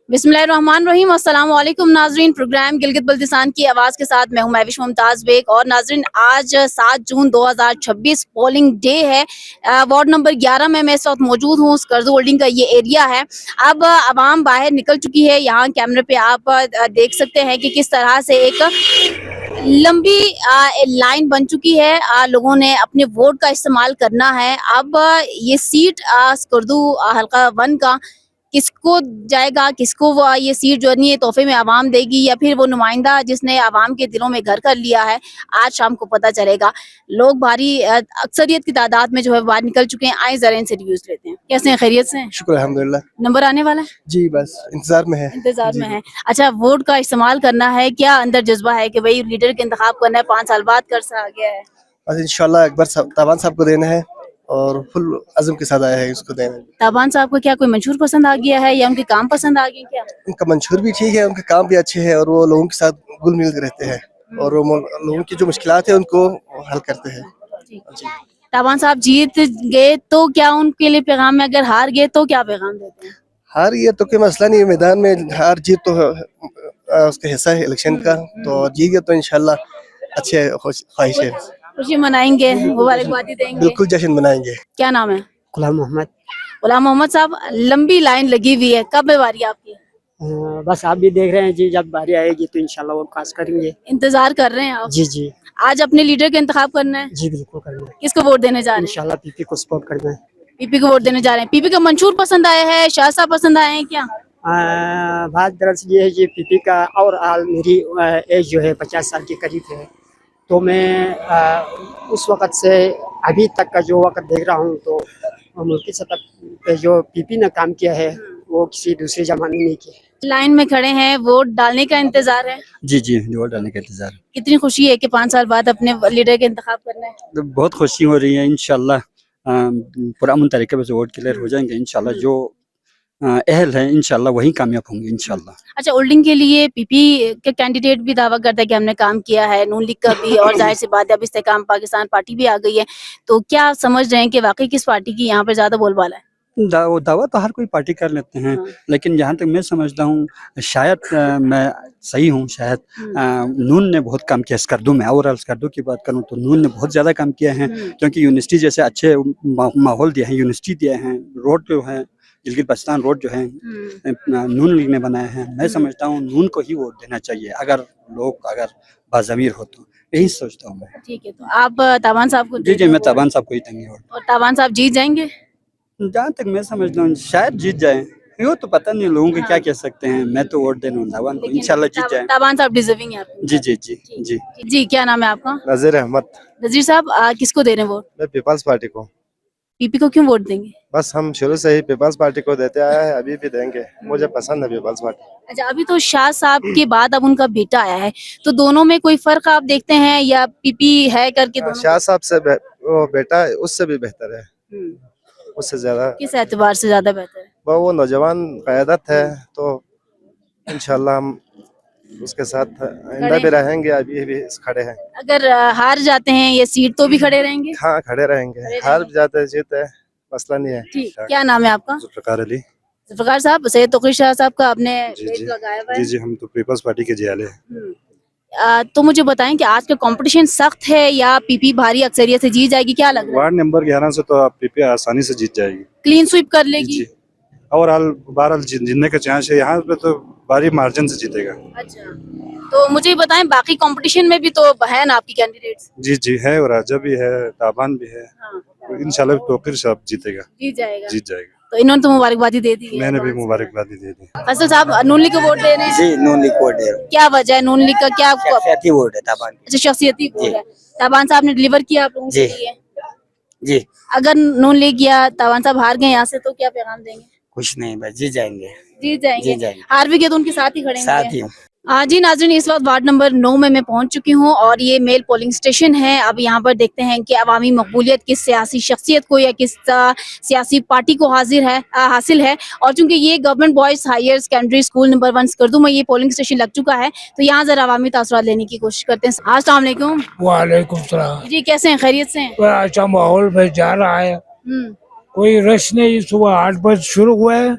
बिस्मिल्लाहिर्रहमानिर्रहीम। अस्सलाम वालेकुम नाजरीन। प्रोग्राम गिलगित बल्तिस्तान की आवाज़ के साथ मैं हूं महविश मुमताज़ बेग। और नाजरीन, आज 7 जून 2026 पोलिंग डे है। वार्ड नंबर 11 में मैं इस वक्त मौजूद हूँ। स्कर्दू होल्डिंग का ये एरिया है। अब आवाम बाहर निकल चुकी है। यहाँ कैमरे पे आप देख सकते हैं कि किस तरह से एक लंबी लाइन बन चुकी है। लोगों ने अपने वोट का इस्तेमाल करना है। अब ये सीट स्कर्दू हल्का 1 का किसको जाएगा, किसको वो ये सीट जो है तोहफे में आवाम देगी, या फिर वो नुमाइंदा जिसने आवाम के दिलों में घर कर लिया है, आज शाम को पता चलेगा। लोग भारी अक्सरियत की तादाद में जो है बाहर निकल चुके हैं। आए जरा इनसे रिव्यूज लेते हैं। कैसे हैं, खैरियत से हैं? शुक्र अल्हम्दुलिल्लाह। नंबर आने वाला है जी, बस इंतजार में है। इंतजार में है। अच्छा, वोट का इस्तेमाल करना है, क्या अंदर जज्बा है कि भाई लीडर के इंतखाब करना है? 5 साल बाद कर सा आ गया है। बस इंशाल्लाह अकबर ताबान साहब को देना है और फुल अज़म के साथ आया है इसको देना। ताबान साहब को क्या कोई मंशूर पसंद आ गया है या उनके काम पसंद आ गए क्या? उनका मंशूर भी ठीक है, उनके काम भी अच्छे हैं और वो लोगों के साथ घुल मिल के रहते हैं और वो लोगों की जो मुश्किलात है उनको हल करते हैं। ताबान साहब जीत गए तो क्या उनके लिए पैगाम है? अगर हार गए तो क्या पैगाम देते हैं? हार ये तो कोई मसला नहीं है, मैदान में हार जीत तो उसका हिस्सा है इलेक्शन का। तो जीत गए तो इंशाल्लाह अच्छे ख्वाहिश है, खुशी मनाएंगे, मुबारकबादी देंगे, बिल्कुल जश्न मनाएंगे। क्या नाम है? गुलाम मोहम्मद। गुलाम मोहम्मद साहब, लंबी लाइन लगी हुई है, कब है बारी आपकी? बस आप भी देख रहे हैं जी, जब बारी आएगी तो इंशाल्लाह वो खास करेंगे। इंतजार कर रहे हैं आप? जी जी आज अपने लीडर का इंतखाब करना है? जी बिल्कुल करना है। किसको वोट देने जा रहे हैं? इंशाल्लाह पीपी को सपोर्ट करना है। पीपी को वोट देने जा रहे हैं। पीपी का मंशूर पसंद आया है, शाह साहब पसंद आए हैं क्या? बात दरअसल ये है जी, पीपी का और हाल मेरी एज जो है 50 साल के करीब है। तो मैं उस वक़्त से अभी तक का जो वक़्त देख रहा हूँ तो मुल्की सतह पे जो पीपी ने काम किया है वो किसी दूसरे जमाने में किया है। लाइन में खड़े हैं, वोट डालने का इंतजार है। जी जी, वोट डालने का इंतजार। कितनी खुशी है कि 5 साल बाद अपने लीडर का इंतखाब करना है? तो बहुत खुशी हो रही है। इंशाल्लाह पुरअमन तरीके से वोट क्लियर हो जाएंगे। इंशाल्लाह जो अहल है इंशाल्लाह वही कामयाब होंगे इंशाल्लाह। अच्छा, होल्डिंग के लिए पीपी के कैंडिडेट भी दावा करता है कि हमने काम किया है, नून लीग का भी, और जाहिर सी बात है अब इस्तेकाम पाकिस्तान पार्टी भी आ गई है। तो क्या समझ रहे हैं कि वाकई किस पार्टी की यहाँ पे ज्यादा बोलबाला है? दावा तो हर कोई पार्टी कर लेते हैं, लेकिन जहाँ तक मैं समझता हूँ शायद मैं सही हूँ। शायद नून ने बहुत काम किया स्कर्दू में। ओवरऑल स्कर्दू की बात करूँ तो नून ने बहुत ज़्यादा काम किया है, क्योंकि यूनिवर्सिटी जैसे अच्छे माहौल दिए हैं, यूनिवर्सिटी दिए हैं, रोड जो है गिलगित बल्तिस्तान रोड जो है नून लीग ने बनाए हैं। मैं समझता हूँ नून को ही वोट देना चाहिए अगर बाज़मीर हो तो, यही सोचता हूँ मैं। ठीक है, तो आप ताबान साहब को? जी जी, मैं ताबान साहब को ही देंगे वोट। और ताबान साहब जीत जाएंगे? जहाँ तक मैं समझता हूँ शायद जीत जाए, यो तो पता नहीं, लोगों के क्या कह सकते हैं। मैं तो वोट देना हूँ ताबान को, इंशाल्लाह जीत जाए। ताबान साहब डिजर्विंग है आपको। जी जी जी जी जी, क्या नाम है आपका? नज़ीर अहमद। नजीर साहब, किसको दे रहे हैं वोट? मैं पीपल्स पार्टी को। पीपी को क्यों वोट देंगे? बस हम शुरू से ही पीपल्स पार्टी को देते आए हैं, अभी भी देंगे। मुझे पसंद है पीपल्स पार्टी। अच्छा, अभी तो शाह साहब के बाद अब उनका बेटा आया है, तो दोनों में कोई फर्क आप देखते हैं या पीपी है करके दोनों? शाह साहब से वो बेटा उससे भी बेहतर है, उससे ज्यादा। किस एतबार से ज्यादा बेहतर है? वो नौजवान क़यादत है, तो इंशाल्लाह हम उसके साथ आइंदा भी रहेंगे, अभी भी खड़े हैं। अगर हार जाते हैं ये सीट तो भी खड़े रहेंगे? हाँ, खड़े रहेंगे। हार भी जाते जीते मसला नहीं है। ठीक, क्या नाम है आपका? जुल्फ़िकार अली। जुल्फ़िकार साहब, सैयद तौक़ीर शाह साहब का आपने जी पेज जी लगाया हुआ है। जी जी, हम तो पीपल्स पार्टी के जियाले हैं। तो मुझे बताएं कि आज का कंपटीशन सख्त है या पीपी भारी अक्सरियत से जीत जाएगी, क्या लग रहा है? वार्ड नंबर 11 से तो पीपी आसानी से जीत जाएगी, क्लीन स्वीप कर लेगी? और बहरहाल जीतने का चांस है। यहाँ पे तो भारी मार्जिन से जीतेगा। अच्छा, तो मुझे बताएं बाकी कंपटीशन में भी तो है ना आपकी कैंडिडेट्स? जी जी है, और राजा भी है, ताबान भी है। हाँ। तो इंशाल्लाह तौक़ीर साहब जीतेगा, जीत जाएगा। जीत जाएगा। तो इन्होंने तो मुबारकबादी दे दी है। मैंने भी मुबारकबादी दे दी। फैसल साहब, नून लीग को वोट दे रहे हैं? जी, नून लीग वोट दे रहा हूँ। क्या वजह है नून लीग का? क्या शख्सियती वोट है ताबान। अच्छा, शख्सियती वोट है। ताबान साहब ने डिलीवर किया आप लोगों के लिए? जी, अगर नून लीग या ताबान साहब हार गए यहाँ से तो क्या पैगाम देंगे? कुछ नहीं, बस जीत जाएंगे। जीत जाएंगे? जीत जाएंगे। हार भी गए तो उनके साथ ही खड़े साथ ही हूँ। जी नाज़रीन, इस वक्त वार्ड नंबर 9 में मैं पहुंच चुकी हूं और ये मेल पोलिंग स्टेशन है। अब यहां पर देखते हैं कि अवामी मकबूलियत किस सियासी शख्सियत को या किस सियासी पार्टी को हासिल है। और चूंकि ये government boys higher secondary school number 1 Skardu में ये पोलिंग स्टेशन लग चुका है, तो यहाँ जरा अवामी तासुरात लेने की कोशिश करते हैं। अस्सलाम वालेकुम। वालेकुम सलाम। जी, कैसे हैं? खैरियत से हैं? बड़ा अच्छा माहौल में जा रहा है, कोई रश नहीं। सुबह 8 बजे शुरू हुआ है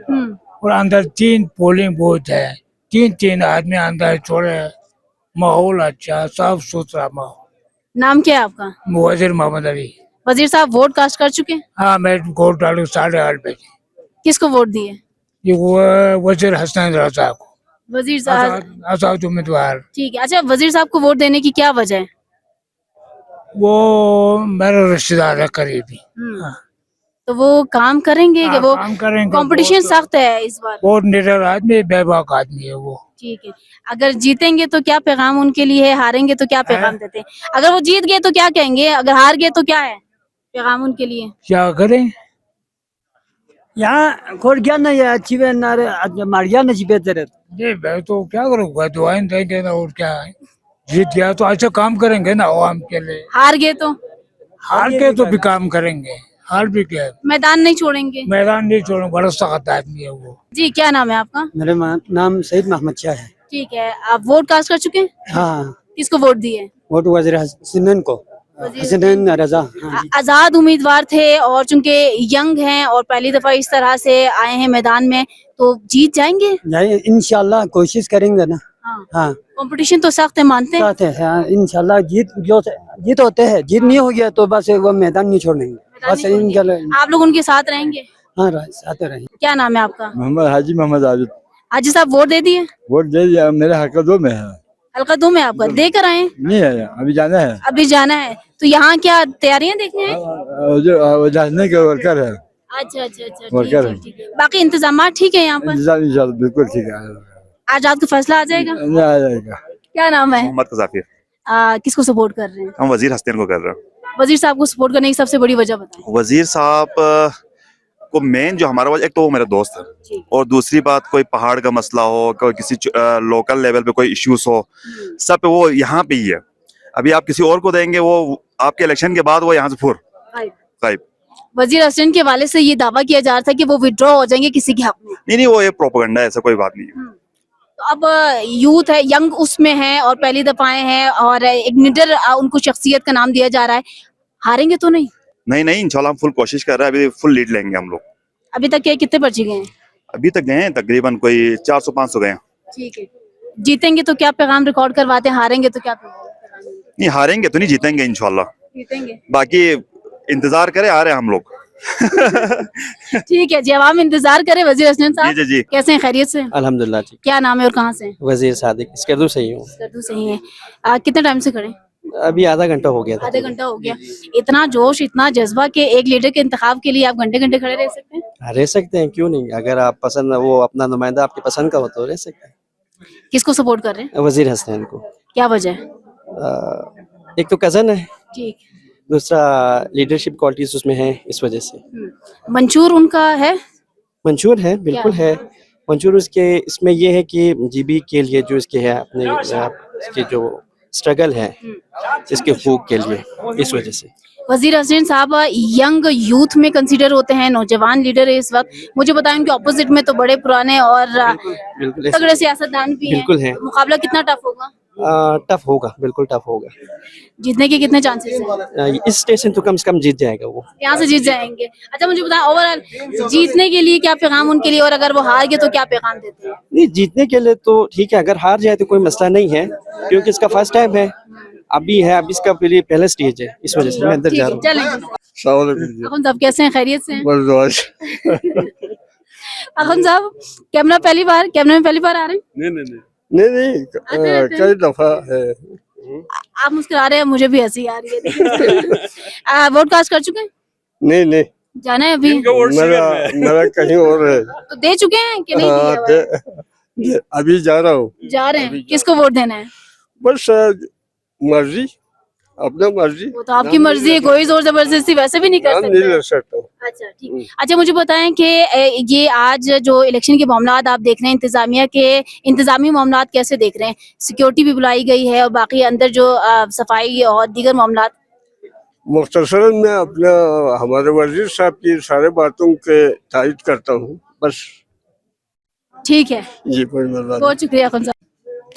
और अंदर 3 पोलिंग बूथ है, 3 आदमी अंदर छोड़े, माहौल अच्छा, साफ सुथरा माहौल। नाम क्या है आपका? वजीर मोहम्मद अली। वजीर साहब वोट कास्ट कर चुके हैं? हाँ, मैं वोट डालू 8:30 बजे। किसको वोट दिए? ये वो वजीर हसन रजा को, वजीर साहब। आजाद उम्मीदवार। ठीक है। अच्छा, वजीर साहब को वोट देने की क्या वजह है? वो मेरा रिश्तेदार है करीबी। हाँ। तो वो काम करेंगे कि हाँ, वो काम करेंगे। कंपटीशन सख्त है इस बार? बहुत निडर आदमी, बेबाक आदमी है वो। ठीक है। अगर जीतेंगे तो क्या पैगाम उनके लिए है, हारेंगे तो क्या पैगाम देते हैं? अगर वो जीत गए तो क्या कहेंगे, अगर हार गए तो क्या है पैगाम उनके लिए? क्या करें? यहाँ खोल गया ना, ये अच्छी मार गया ना जीबे तेरे। नहीं, मैं तो क्या करूँगा, दुआएं देंगे ना, और क्या है। जीत गया तो अच्छा काम करेंगे ना आवाम के लिए, हार गए तो हार के तो भी काम करेंगे, हार भी क्या, मैदान नहीं छोड़ेंगे? मैदान नहीं छोड़ेंगे, बड़ा सख्त आदमी है वो। जी, क्या नाम है आपका? मेरा नाम सईद मोहम्मद शाह है। ठीक है। आप वोट कास्ट कर चुके हैं? हाँ, किसको वोट दिए? वोट वजीर हसनैन को, हसनैन रजा। हाँ जी। आजाद उम्मीदवार थे और चूंकि यंग हैं और पहली दफा इस तरह से आए हैं मैदान में, तो जीत जाएंगे? जाए इंशाल्लाह, कोशिश करेंगे ना। हाँ। हाँ, कंपटीशन तो सख्त है, मानते हैं? साथ है। हाँ, इंशाल्लाह जीत होते हैं। जीत नहीं हो गया तो बस वो मैदान नहीं छोड़ेंगे, बस इंशाल्लाह। आप लोग उनके साथ रहेंगे? हाँ, साथ रहेंगे। क्या नाम है आपका? मोहम्मद हाजी मोहम्मद आबिद। हाजी साहब वोट दे दिए? वोट दे दिया, मेरे हल्का 2 में है। हल्का 2 में आपका देकर आए? नहीं है, अभी जाना है। अभी जाना है, तो यहाँ क्या तैयारियां देखने हैं? जो जाने के वर्कर है, अच्छा अच्छा अच्छा, वर्कर है। ठीक है। बाकी इंतजाम ठीक है यहाँ पर? इंशाल्लाह बिल्कुल ठीक है, आज रात को फैसला आ जाएगा? नहीं आ जाएगा। क्या नाम है? मोहम्मद कजाफिर। किसको सपोर्ट कर रहे हैं? हम वजीर हसनैन को कर रहे हैं। वजीर साहब को सपोर्ट करने की सबसे बड़ी वजह बताएं। वजीर साहब को मेन जो हमारा वजह, एक तो वो मेरा दोस्त है, और दूसरी बात कोई पहाड़ का मसला हो, कोई किसी लोकल लेवल पे कोई इश्यूज हो, सब पे वो यहाँ पे ही है। अभी आप किसी और को देंगे, वो आपके इलेक्शन के बाद वो यहाँ से फुर गायब। वजीर हसन के वाले से ये दावा किया जा रहा था कि वो विड्रॉ हो जाएंगे किसी के हक में। नहीं, वो ये प्रोपेगेंडा है, ऐसा कोई बात नहीं है। तो अब यूथ है, यंग उसमें है और पहली दफा आए हैं और एक निडर उनको शख्सियत का नाम दिया जा रहा है, हारेंगे तो नहीं? नहीं, इंशाल्लाह हम फुल कोशिश कर रहे हैं, अभी फुल लीड लेंगे हम लोग। अभी तक कितने पर्चे गए हैं? अभी तक गए हैं तकरीबन कोई 400-500 गए हैं। ठीक है। जीतेंगे तो क्या पैगाम रिकॉर्ड करवाते हैं, हारेंगे तो क्या पैगाम? नहीं, हारेंगे तो नहीं, जीतेंगे इंशाल्लाह। जीतेंगे। बाकी इंतजार करे, आ रहे हैं हम लोग। ठीक है जी, आवाम इंतजार करे। वजीर हसन साहब जी जी जी। कैसे हैं, खैरियत से? अल्हम्दुलिल्लाह ठीक। क्या नाम है और कहाँ से हैं? वजीर सादिक स्कर्दू से ही हूँ। स्कर्दू से ही है। कितने टाइम से खड़े? अभी आधा घंटा हो गया था। आधा घंटा हो गया। इतना जोश, इतना जज्बा के एक लीडर के इंतखाब के लिए आप घंटे घंटे खड़े रह सकते हैं? रह सकते हैं, क्यों नहीं। अगर आप पसंद, वो अपना नुमाइंदा आपकी पसंद का हो तो रह सकते हैं। किसको सपोर्ट कर रहे हैं? वजीर हसनैन को। क्या वजह है? एक तो कजन है, ठीक। दूसरा लीडरशिप क्वालिटीज उसमें है, इस वजह से। मंशूर उनका है? मंशूर है, बिल्कुल है मंशूर। उसके इसमें ये है कि जीबी के लिए जो इसके है, अपने इसके जो स्ट्रगल है इसके हकूक के लिए, इस वजह से। वजीर हसन साहब यंग यूथ में कंसीडर होते हैं, नौजवान लीडर है इस वक्त। मुझे बताएं उनके ऑपोजिट में तो बड़े पुराने और बिल्कुल तगड़े सियासतदान भी हैं। बिल्कुल है। मुकाबला कितना टफ होगा? टफ होगा, बिल्कुल टफ होगा। जीतने के कितने चांसेस हैं? इस स्टेशन तो कम से कम जीत जाएगा वो। यहाँ से जीत जाएंगे। अच्छा, मुझे बताएं ओवरऑल जीतने के लिए क्या पैगाम उनके लिए, और अगर वो हार गए तो क्या पैगाम देते हैं? नहीं, जीतने के लिए तो ठीक है, अगर हार जाए तो कोई मसला नहीं है, क्योंकि इसका फर्स्ट टाइम है, अभी है, अभी इसका पहला स्टेज है, इस वजह से मैं अंदर जा रहा हूँ। चलें। अखम साहब कैसे हैं, खैरियत से हैं? अखम साहब कैमरा में पहली बार आ रहे हैं? नहीं, कई दफा है। आप मुस्कुरा रहे हैं, मुझे भी हंसी आ रही है। वोट कास्ट कर चुके हैं? नहीं, जाना है अभी? मेरा कहीं और है। तो दे चुके हैं कि नहीं हाँ, दिया हुआ है? अभी जा रहा हूँ। जा रहे हैं। किसको वोट देना है? बस मर्जी, अपना मर्जी। वो तो आपकी मर्जी है, कोई जोर जबरदस्ती वैसे भी नहीं कर नहीं ले सकते। सकता। अच्छा, ठीक। अच्छा, मुझे बताएं कि ये आज जो इलेक्शन के मामलात आप देख रहे हैं, इंतजामिया के इंतजामी मामलात कैसे देख रहे हैं? सिक्योरिटी भी बुलाई गई है और बाकी अंदर जो सफाई और दीगर मामलात। मुख्तसरन मैं अपना हमारे वजीर साहब की सारे बातों के तायद करता हूँ, बस। ठीक है जी, कोई मसला बहुत शुक्रिया खान साहब।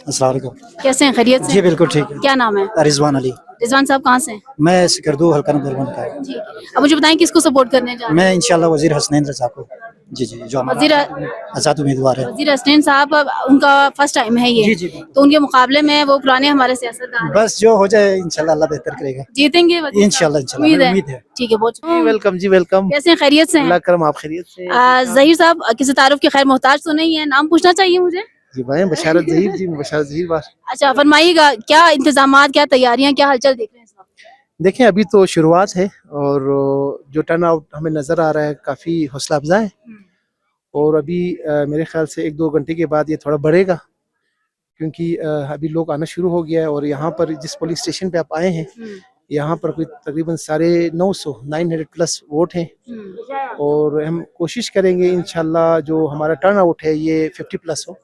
अस्सलाम वालेकुम। कैसे हैं, खैरियत से? जी बिल्कुल ठीक है। क्या नाम है? रिजवान अली। रिजवान साहब कहाँ से हैं? मैं सिकरदू हल्का नंबर 1 का। ठीक है। अब मुझे बताएं किसको सपोर्ट करने जा रहे हैं? मैं इंशाल्लाह वजीर हसनैन रजा को। जी जी, जो वजीर हमारा आज़ाद उम्मीदवार है। वजीर असिस्टेंट साहब उनका फर्स्ट टाइम है ये, जी जी, तो उनके मुकाबले में वो पुराने हमारे सियासतदान हैं। बस जो हो जाए इंशाल्लाह अल्लाह बेहतर करेगा। जीतेंगे वजीर साहब? इंशाल्लाह इंशाल्लाह, उम्मीद उम्मीद है। है। ठीक है, बहुत वेलकम जी, वेलकम। कैसे हैं, खैरियत से हैं? अल्लाह करम, आप खैरियत से? जहीर साहब किसी तारुफ के खैर मोहताज तो नहीं है, नाम पूछना चाहिए मुझे? जी भाई, बशारत जहीर जी, बशारत जहीर बार। अच्छा, फरमाइएगा क्या इंतजामात, क्या तैयारियां, क्या हलचल देख रहे हैं इस वक्त? देखें, अभी तो शुरुआत है और जो टर्न आउट हमें नज़र आ रहा है काफ़ी हौसला अफजा है और अभी मेरे ख्याल से 1-2 घंटे के बाद ये थोड़ा बढ़ेगा क्योंकि अभी लोग आना शुरू हो गया है और यहाँ पर जिस पुलिस स्टेशन पे आप आए हैं, यहाँ पर कोई तकरीबन 950 प्लस वोट हैं और हम कोशिश करेंगे इंशाल्लाह जो हमारा टर्न आउट है ये 50 प्लस हो।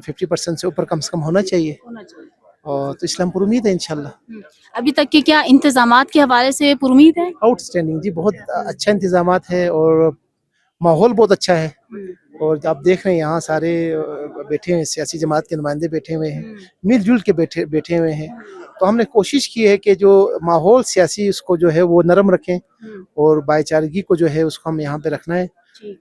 50% से ऊपर कम से कम होना चाहिए और तो इसलिए हम पर उम्मीद है इंशाल्लाह। अभी तक के क्या इंतजामात के हवाले से पुरुमीद है? आउटस्टैंडिंग जी, बहुत अच्छा इंतजामात है और माहौल बहुत अच्छा है और आप देख रहे हैं यहाँ सारे बैठे हैं, सियासी जमात के नुमाइंदे बैठे हुए हैं, मिलजुल के बैठे हुए हैं। तो हमने कोशिश की है कि जो माहौल सियासी उसको जो है वो नरम रखें और भाईचारगी को जो है उसको हम यहाँ पे रखना है।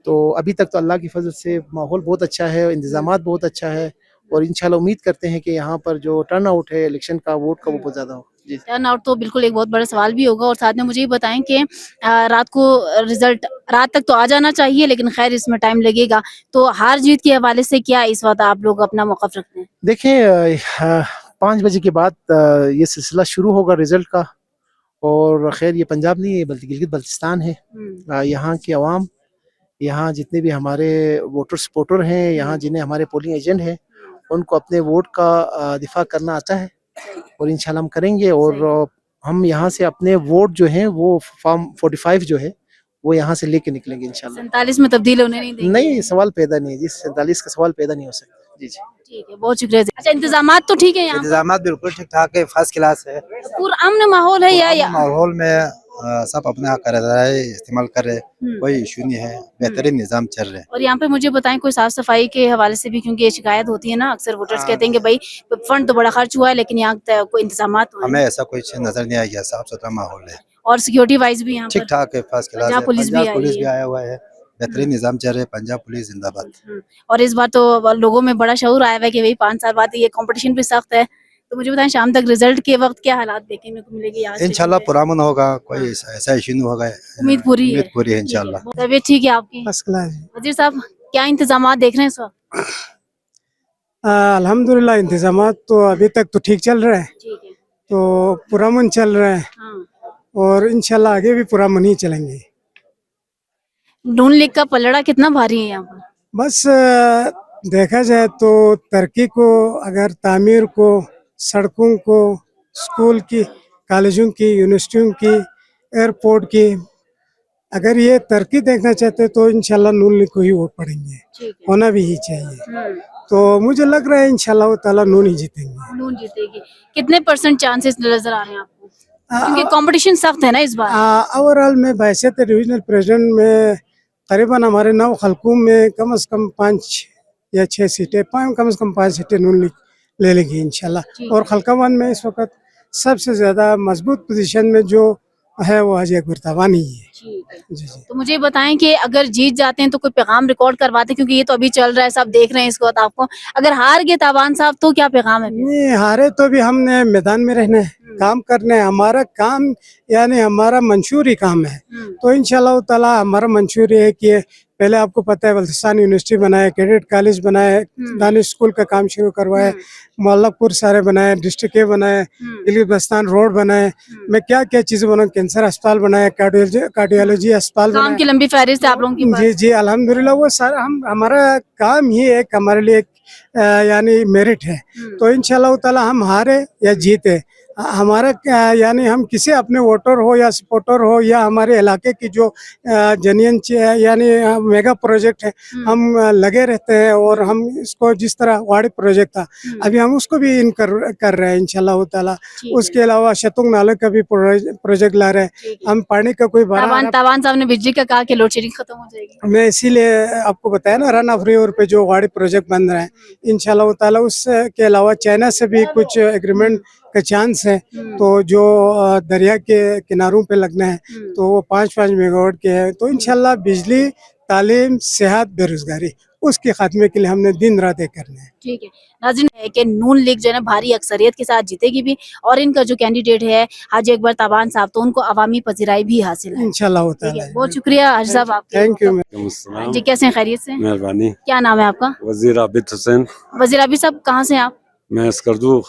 तो अभी तक तो अल्लाह की फजल से माहौल बहुत अच्छा है, इंतजामात बहुत अच्छा है और इंशाल्लाह उम्मीद करते हैं कि यहाँ पर जो टर्न आउट है इलेक्शन का, वोट का, वो बहुत ज़्यादा हो। जी, टर्न आउट तो बिल्कुल एक बहुत बड़ा सवाल भी होगा और साथ में मुझे ये बताएं कि रात को रिजल्ट रात तक तो आ जाना चाहिए, लेकिन खैर इसमें टाइम लगेगा, तो हार जीत के हवाले से क्या इस वक्त आप लोग अपना मौक़िफ़ रखते हैं? देखें 5 बजे के बाद ये सिलसिला शुरू होगा रिजल्ट का और खैर ये पंजाब नहीं है बल्कि गिलगित बल्तिस्तान है। यहाँ की आवाम, यहाँ जितने भी हमारे वोटर सपोर्टर हैं, यहाँ जिन्हें हमारे पोलिंग एजेंट हैं, उनको अपने वोट का दिफा करना आता है और इंशाल्लाह हम करेंगे और हम यहाँ से अपने वोट जो हैं वो फॉर्म 45 जो है वो यहाँ से लेके निकलेंगे इंशाल्लाह। 47 में तब्दील होने नहीं देंगे? नहीं, सवाल पैदा नहीं है जी, 47 का सवाल पैदा नहीं हो सकता। जी जी, ठीक है, बहुत शुक्रिया। अच्छा, इंतजामात तो ठीक है यहाँ पर? इंतजामात बिल्कुल ठीक ठाक है, फर्स्ट क्लास है। पुरअमन माहौल है या माहौल में सब अपना कर रहा है, इस्तेमाल कर रहे हैं, कोई इशू नहीं है, बेहतरीन निजाम चल रहा है। और यहाँ पे मुझे बताएं कोई साफ सफाई के हवाले से भी, क्योंकि ये शिकायत होती है ना, अक्सर वोटर्स कहते हैं कि भाई फंड तो बड़ा खर्च हुआ है लेकिन यहाँ कोई इंतजामात तो हमें ऐसा कुछ नजर नहीं आया, साफ सुथरा माहौल है और सिक्योरिटी वाइज भी यहाँ ठीक ठाक है, फर्स्ट क्लास है। पुलिस भी आया हुआ है, बेहतरीन निजाम चल रहा है, पंजाब पुलिस जिंदाबाद। और इस बार तो लोगों में बड़ा शऊर आया हुआ है कि भाई 5 साल बाद ये कंपटीशन भी सख्त है, तो मुझे बताएं शाम तक रिजल्ट के वक्त क्या हालात देखने को मिलेगी? यहाँ इंशाल्लाह पुरअमन होगा, कोई ऐसा इशू नहीं होगा, उम्मीद पूरी है इंशाल्लाह। तबीयत ठीक है आपकी? First class. वजीर साहब क्या इंतजामात देख रहे हैं इस वक्त? अल्हम्दुलिल्लाह इंतजामात तो अभी तक तो ठीक चल रहा है, ठीक है। तो पुरअमन चल रहा है और इंशाल्लाह आगे भी पुरअमन ही चलेंगे। नून लीग का पलड़ा कितना भारी है यहाँ पर? बस देखा जाए तो तरक्की को, अगर तामीर को, सड़कों को, स्कूल की, कॉलेजों की, यूनिवर्सिटियों की, एयरपोर्ट की, अगर ये तरक्की देखना चाहते तो इंशाल्लाह नून लीग को ही वोट पड़ेंगे, होना भी ही चाहिए। तो मुझे लग रहा है इंशाल्लाह ताला नून ही जीतेंगे। नून जीतेगी। कितने % चांसेस नजर आ रहे हैं आपको, क्योंकि कंपटीशन सख्त है ना इस बार? ओवरऑल में बहैसियत डिविजनल प्रेसिडेंट में करीबन हमारे 9 हल्कों में कम से कम 5 या 6 सीटें, कम से कम 5 सीटें नून लीग ले लेगी इंशाल्लाह। और हल्का 1 में इस वक्त सबसे ज्यादा मजबूत पोजीशन में जो है वो हाजी अकबर तावान ही है। जी जी। तो मुझे बताएं कि अगर जीत जाते हैं तो कोई पैगाम रिकॉर्ड करवाते हैं, क्योंकि ये तो अभी चल रहा है, सब देख रहे हैं इसको, तो आपको अगर हार गए तावान साहब तो क्या पैगाम है? नहीं हारे तो भी हमने मैदान में रहना है, काम करना है, हमारा काम यानी हमारा मंशूर ही काम है। तो इंशाल्लाह ताला हमारा मंशूर है कि पहले आपको पता है बल्तिस्तान यूनिवर्सिटी बनाए, कैडेट कॉलेज बनाए, दानिश स्कूल का काम शुरू करवाए, मोहल्लापुर सारे बनाए, डिस्ट्रिक्ट बनाए, गिलगित बल्तिस्तान रोड बनाए, मैं क्या क्या चीजें बनाऊं, कैंसर अस्पताल बनाए, कार्डियोलॉजी अस्पताल बनाए। काम की लंबी फहरिस्त है आप लोगों की। जी जी अल्हम्दुलिल्लाह, वो सारा हमारा काम ही एक हमारे लिए यानी मेरिट है। तो इंशाल्लाह ताला हम हारे या जीते, हमारा यानी हम किसी अपने वोटर हो या सपोर्टर हो या हमारे इलाके की जो जनियन यानी मेगा प्रोजेक्ट है, हम लगे रहते हैं और हम इसको जिस तरह वाड़ी प्रोजेक्ट था अभी हम उसको भी इन कर रहे हैं इंशाल्लाह ताला। उसके अलावा शतुंग नाले का भी प्रोजेक्ट ला रहे हैं हम। पानी का कोई तावान साहब ने बिजली का कहा कि लोड शेडिंग खत्म हो जाएगी। मैं इसीलिए आपको बताया ना, रन ऑफ रिवर पे जो वाड़ी प्रोजेक्ट बन रहा है इंशाल्लाह ताला। उसके अलावा चाइना से भी कुछ एग्रीमेंट का चांस है, तो जो दरिया के किनारों पे लगना है तो वो 5-5 मेगावाट के है। तो इंशाल्लाह बिजली तालीम, सेहत, बेरोजगारी, उसके खात्मे के लिए हमने दिन रात एक करना है। ठीक है नाज़रीन, है कि नून लीग जो है ना भारी अक्सरियत के साथ जीतेगी भी, और इनका जो कैंडिडेट है हाजी अकबर ताबान साहब, तो उनको अवामी पज़ीराई भी हासिल है। इंशाल्लाह ठीक ताला। है, बहुत शुक्रिया हाजी साहब आपका। Thank you. जी कैसे हैं, खैरियत से? मेहरबानी। क्या नाम है आपका? वजीर आबिद हुसैन। वजीर आबिद साहब कहाँ से हैं आप? मैं स्कर्दू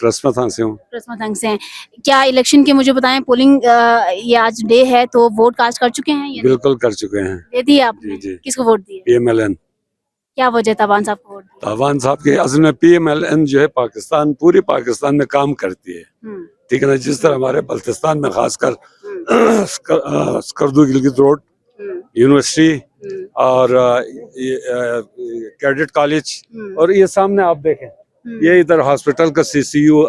रस्मत से हूँ। रस्मत हंग से हैं। क्या इलेक्शन के मुझे बताएं, पोलिंग ये आज डे है तो वोट कास्ट कर चुके हैं या बिल्कुल कर चुके हैं। दे दिए आपने? जी, जी। किसको वोट दिए? PMLN। क्या वजह ताबान साहब को वोट दिया? तावान साहब के असल में PMLN जो है पाकिस्तान, पूरे पाकिस्तान में काम करती है, ठीक है ना। जिस तरह हमारे बल्तिस्तान में खासकर स्कर्दू गिलगित रोड, यूनिवर्सिटी और कैडेट कॉलेज, और ये सामने आप देखें, ये इधर हॉस्पिटल का CCU,